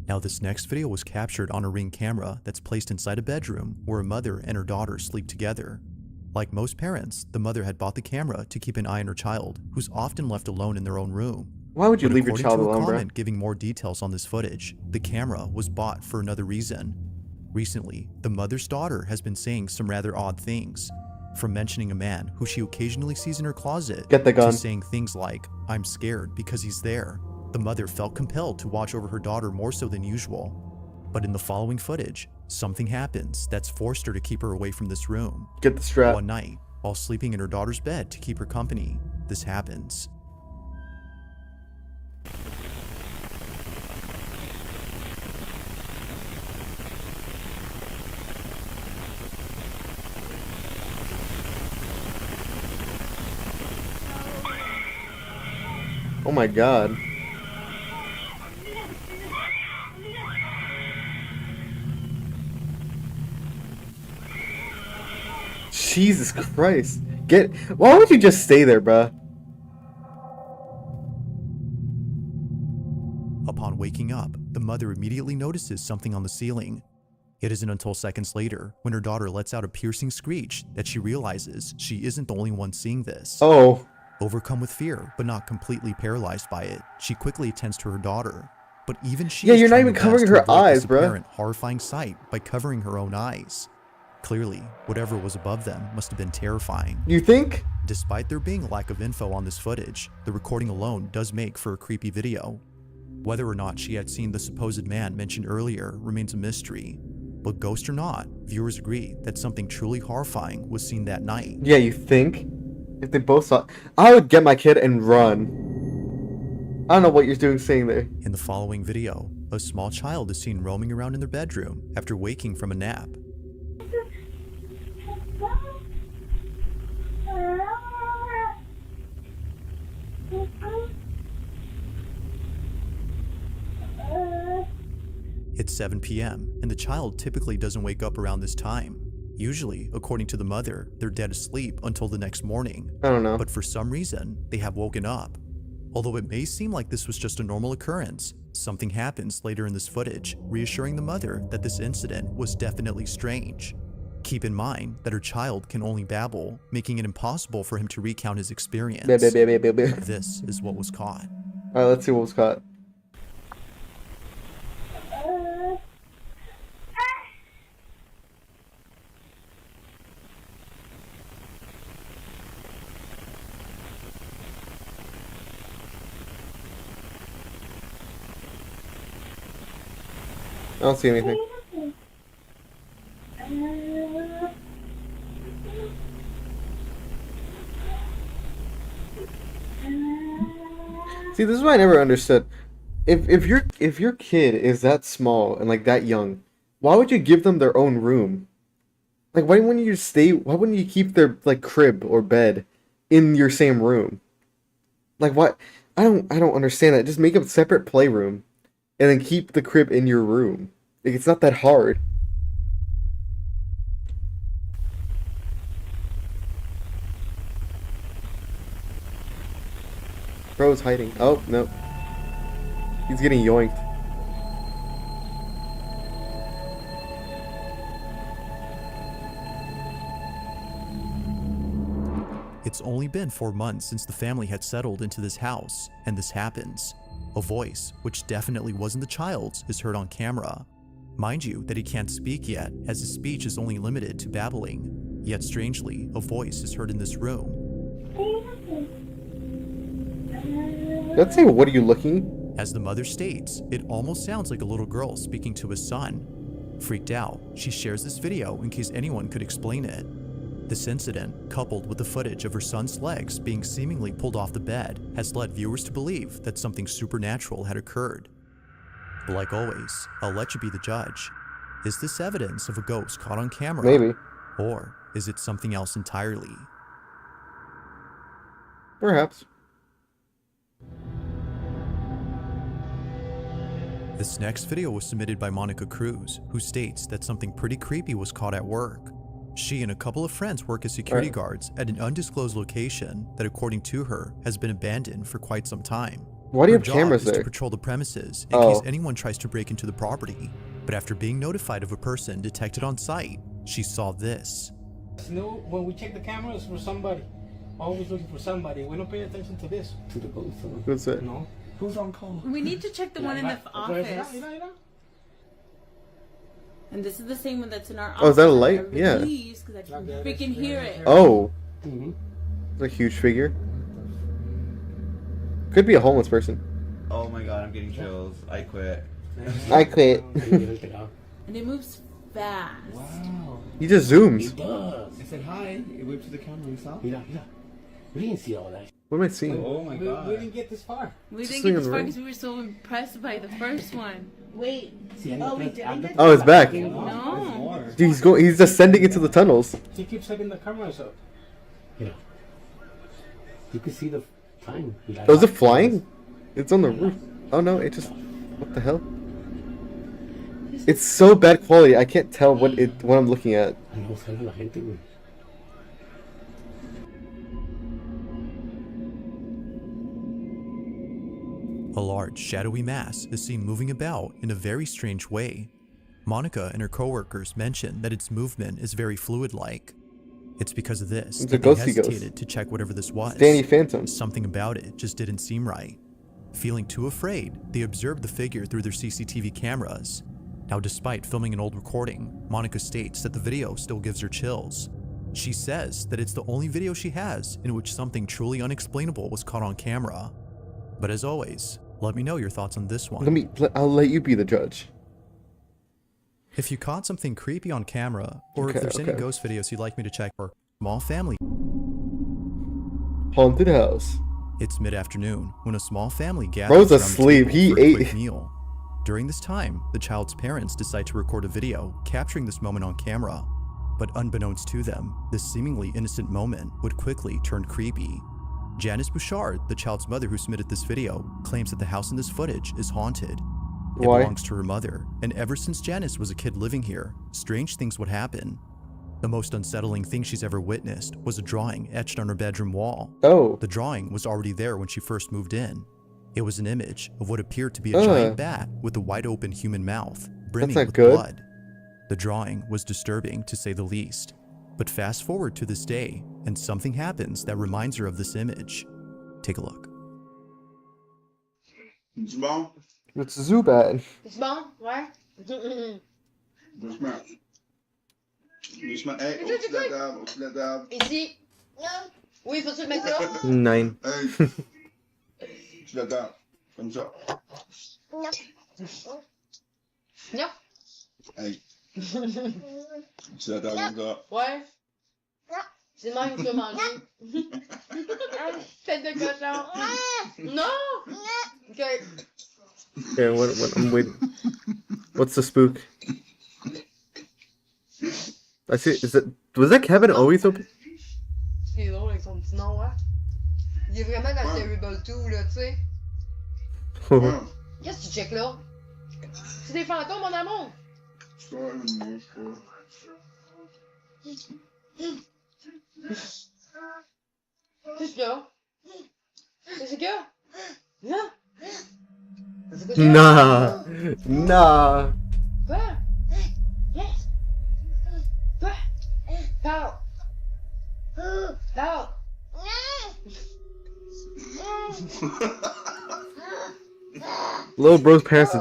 Now, this next video was captured on a Ring camera that's placed inside a bedroom where a mother and her daughter sleep together. Like most parents, the mother had bought the camera to keep an eye on her child, who's often left alone in their own room. Why would you But leave your according child to a alone, bro? comment giving more details on this footage, the camera was bought for another reason. Recently, the mother's daughter has been saying some rather odd things, from mentioning a man who she occasionally sees in her closet Get the gun. to saying things like, "I'm scared because he's there." The mother felt compelled to watch over her daughter more so than usual. But in the following footage, something happens that's forced her to keep her away from this room. Get the strap. One night, while sleeping in her daughter's bed to keep her company, this happens. Oh my god. Jesus Christ. Why would you just stay there, bruh? Upon waking up, the mother immediately notices something on the ceiling. It isn't until seconds later, when her daughter lets out a piercing screech, that she realizes she isn't the only one seeing this. Oh. Overcome with fear, but not completely paralyzed by it, she quickly attends to her daughter. But even she Yeah, is you're not trying even her covering best to her avoid eyes, this bruh. apparent horrifying sight by covering her own eyes. Clearly, whatever was above them must have been terrifying. You think? Despite there being a lack of info on this footage, the recording alone does make for a creepy video. Whether or not she had seen the supposed man mentioned earlier remains a mystery. But ghost or not, viewers agree that something truly horrifying was seen that night. Yeah, you think? If they both saw, I would get my kid and run. I don't know what you're doing saying there. In the following video, a small child is seen roaming around in their bedroom after waking from a nap. It's 7 p.m., and the child typically doesn't wake up around this time. Usually, according to the mother, they're dead asleep until the next morning. I don't know. But for some reason, they have woken up. Although it may seem like this was just a normal occurrence, something happens later in this footage, reassuring the mother that this incident was definitely strange. Keep in mind that her child can only babble, making it impossible for him to recount his experience. This is what was caught. Alright, let's see what was caught. I don't see anything. See, this is what I never understood. If your kid is that small and like that young, why would you give them their own room? Like, why wouldn't you just stay? Why wouldn't you keep their like crib or bed in your same room? Like, what? I don't understand that. Just make a separate playroom, and then keep the crib in your room. Like, it's not that hard. Bro's hiding. Oh, no. He's getting yoinked. It's only been 4 months since the family had settled into this house, and this happens. A voice, which definitely wasn't the child's, is heard on camera. Mind you that he can't speak yet, as his speech is only limited to babbling. Yet strangely, a voice is heard in this room. Let's say, what are you looking? As the mother states, it almost sounds like a little girl speaking to his son. Freaked out, she shares this video in case anyone could explain it. This incident, coupled with the footage of her son's legs being seemingly pulled off the bed, has led viewers to believe that something supernatural had occurred. But like always, I'll let you be the judge. Is this evidence of a ghost caught on camera? Maybe. Or is it something else entirely? Perhaps. This next video was submitted by Monica Cruz, who states that something pretty creepy was caught at work. She and a couple of friends work as security guards at an undisclosed location that, according to her, has been abandoned for quite some time. Why do you have Her cameras job is there? to patrol the premises in case anyone tries to break into the property. But after being notified of a person detected on site, she saw this. No, when we check the cameras for somebody, always looking for somebody. We don't pay attention to this. To the ghost. What's that? No. Who's on call? We need to check the one in the office. And this is the same one that's in our office. Oh, is that a light? Everybody Yeah. leaves 'cause I can freaking hear it. Oh. It's a huge figure. Could be a homeless person. Oh my god, I'm getting chills. I quit. I quit. And it moves fast. Wow. He just zooms. It does. I said hi. It went to the camera. You saw? Mira. We didn't see all that. What am I seeing? Oh my god. We didn't get this far. We Just didn't swing get on this the far ring. because we were so impressed by the first one. Wait. Oh, we didn't? Oh, it's back. No. Dude, he's descending into the tunnels. He keeps setting the cameras up. You know. You can see the time. Oh, is it flying? It's on the roof. Oh no, it just... What the hell? It's so bad quality, I can't tell what I'm looking at. A large, shadowy mass is seen moving about in a very strange way. Monica and her coworkers mention that its movement is very fluid-like. It's because of this It's a that they ghosty ghost. hesitated to check whatever this was. Danny Phantom. Something about it just didn't seem right. Feeling too afraid, they observed the figure through their CCTV cameras. Now, despite filming an old recording, Monica states that the video still gives her chills. She says that it's the only video she has in which something truly unexplainable was caught on camera. But as always, let me know your thoughts on this one. I'll let you be the judge. If you caught something creepy on camera, or Okay, if there's any okay. ghost videos you'd like me to check for small family. Haunted house. It's mid-afternoon when a small family gathers Bro's around the asleep. table He for a quick ate. meal. During this time, the child's parents decide to record a video capturing this moment on camera. But unbeknownst to them, this seemingly innocent moment would quickly turn creepy. Janice Bouchard, the child's mother who submitted this video, claims that the house in this footage is haunted. It Why? belongs to her mother, and ever since Janice was a kid living here, strange things would happen. The most unsettling thing she's ever witnessed was a drawing etched on her bedroom wall. Oh. The drawing was already there when she first moved in. It was an image of what appeared to be a Ugh. giant bat with a wide open human mouth, brimming not with good. blood. The drawing was disturbing to say the least. But fast forward to this day, and something happens that reminds her of this image. Take a look. Doucement. It's Zubat. C'est bon? Ouais? Doucement. Doucement. Hey, au-dessus de la table, au-dessus de la table. Ici. Oui, faut-tu le mettre là? 9. Hey. Au-dessus de la table. Comme ça. Non. Hey. Au-dessus de la table, comme ça. Ouais. C'est le même que tu as mangé. Tête de cochon. Non! Ok. Okay, what I'm waiting. What's the spook? I see. Was that cabin always open? C'est drôle avec son petit nom, hein? Il est vraiment dans le Terrible 2, là, tu sais. Qu'est-ce que tu checkes là? C'est des fantômes, mon amour! Qu'est-ce qu'il y a? Qu'est-ce qu'il y a? Là? Nah. Nah. Quoi? Quoi? Parle! Parle! Little bro's parents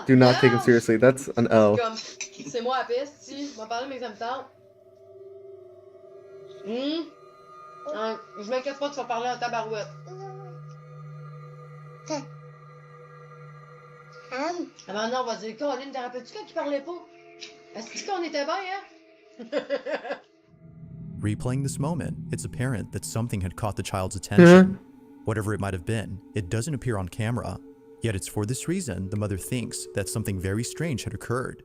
do not take him seriously. That's an L. Comme, c'est moi la piste, si, je vais parler, mais ça me tente. Je m'inquiète pas, tu vas parler en tabarouette. Ah ben non, on va dire, Colin, t'en rappelles-tu quand il parlait pas? Est-ce qu'on était bien, hein? Replaying this moment, it's apparent that something had caught the child's attention. Whatever it might have been, it doesn't appear on camera. Yet it's for this reason the mother thinks that something very strange had occurred.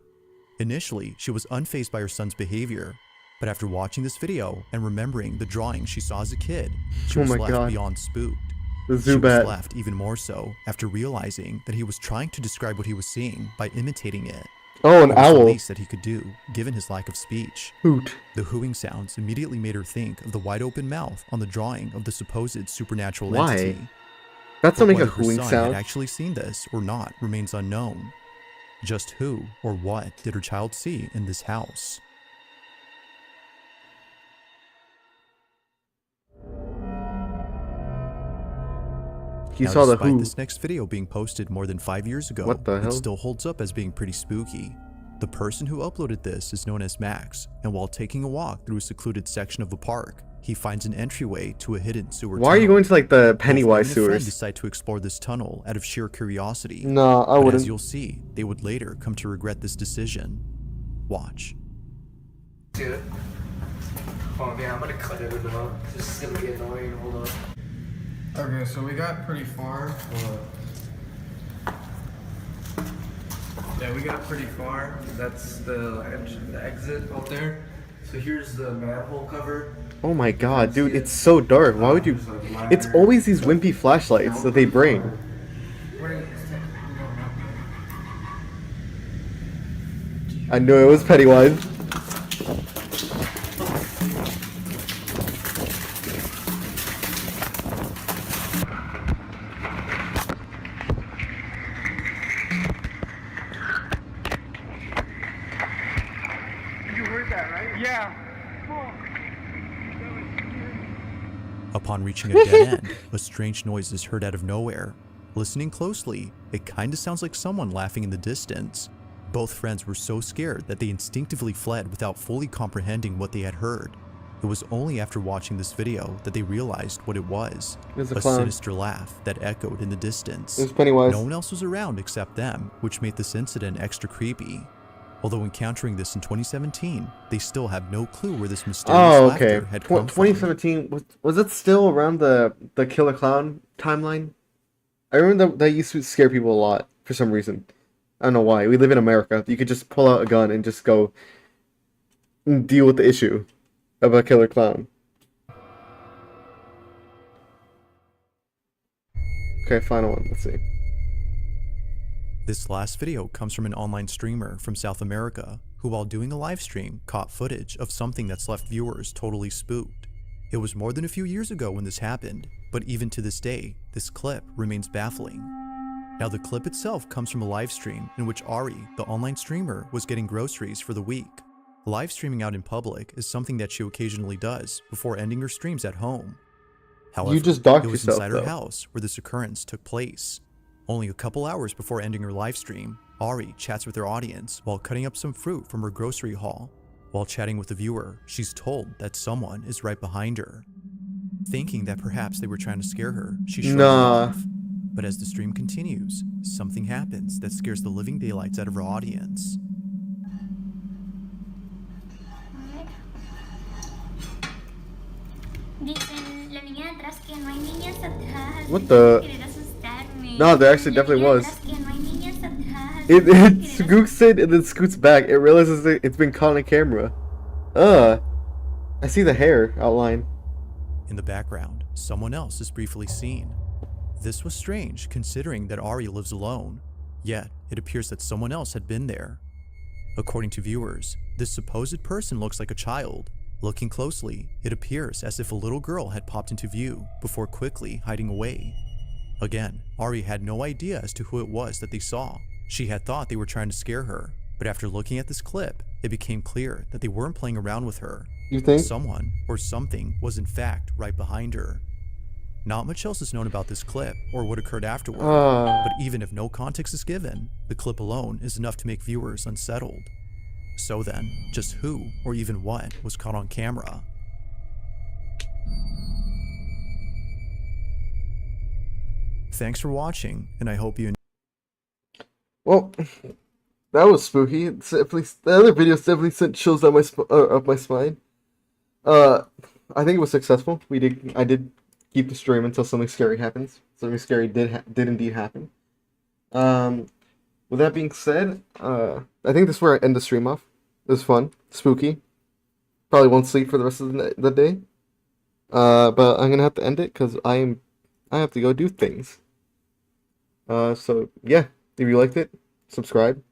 Initially, she was unfazed by her son's behavior, but after watching this video and remembering the drawing she saw as a kid, she was left beyond spooked. The She was Zubat. left even more so after realizing that he was trying to describe what he was seeing by imitating it. Oh, an It was the owl. least that he could do, given his lack of speech. Hoot. The hooing sounds immediately made her think of the wide open mouth on the drawing of the supposed supernatural Why? entity. That's But not make a whether her hooing son sound. had actually seen this or not remains unknown. Just who or what did her child see in this house? He Now, saw the despite Who. this next video being posted more than 5 years ago, What the hell? it still holds up as being pretty spooky. The person who uploaded this is known as Max, and while taking a walk through a secluded section of the park, he finds an entryway to a hidden sewer tunnel. Why are you going to like the Pennywise Both he and a friend sewers? decide to explore this tunnel out of sheer curiosity. No, I but wouldn't. as you'll see, they would later come to regret this decision. Watch. Dude. Oh man, I'm gonna cut it out. This is gonna be annoying. Hold on. Okay, so we got pretty far. Yeah, we got pretty far. That's the exit out there. So here's the manhole cover. Oh my god, dude, it's so dark. Why would you... It's always these wimpy flashlights that they bring. I knew it was Pennywise. You heard that, right? Yeah. Upon reaching a dead end, a strange noise is heard out of nowhere. Listening closely, it kinda sounds like someone laughing in the distance. Both friends were so scared that they instinctively fled without fully comprehending what they had heard. It was only after watching this video that they realized what it was. It was a A clown. sinister laugh that echoed in the distance. It was Pennywise. No one else was around except them, which made this incident extra creepy. Although encountering this in 2017, they still have no clue where this mysterious Oh, laughter okay. had come from. 2017, was it still around the Killer Clown timeline? I remember that used to scare people a lot for some reason. I don't know why. We live in America. You could just pull out a gun and just go and deal with the issue of a killer clown. Okay, final one. Let's see. This last video comes from an online streamer from South America who, while doing a live stream, caught footage of something that's left viewers totally spooked. It was more than a few years ago when this happened, but even to this day, this clip remains baffling. Now, the clip itself comes from a live stream in which Ari, the online streamer, was getting groceries for the week. Live streaming out in public is something that she occasionally does before ending her streams at home. However, You just docked it was yourself, inside her though. house where this occurrence took place. Only a couple hours before ending her live stream, Ari chats with her audience while cutting up some fruit from her grocery haul. While chatting with the viewer, she's told that someone is right behind her. Thinking that perhaps they were trying to scare her, she shrugs it Nah. off. But as the stream continues, something happens that scares the living daylights out of her audience. Dicen la niña de atrás que no hay niñas atrás. What the? Querer asustarme. No, there actually La definitely niña de was. atrás que no hay niñas atrás. It scoots in and then scoots back. It realizes that it's been caught on camera. I see the hair outline. In the background, someone else is briefly seen. This was strange considering that Ari lives alone, yet it appears that someone else had been there. According to viewers, this supposed person looks like a child. Looking closely, it appears as if a little girl had popped into view before quickly hiding away. Again, Ari had no idea as to who it was that they saw. She had thought they were trying to scare her, but after looking at this clip, it became clear that they weren't playing around with her. You think? Someone or something was in fact right behind her. Not much else is known about this clip or what occurred afterward, but even if no context is given, the clip alone is enough to make viewers unsettled. So then, just who or even what was caught on camera? Thanks for watching, and I hope you Well, that was spooky. It's definitely, the other videos definitely sent chills up my spine. I think it was successful. I did keep the stream until something scary happens. Something scary did indeed happen. With that being said, I think this is where I end the stream off. It was fun, spooky. Probably won't sleep for the rest of the day. But I'm gonna have to end it because I have to go do things. So yeah, if you liked it, subscribe,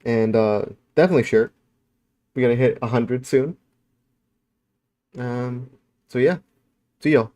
and definitely share it. We're gonna hit 100 soon. So yeah, see y'all.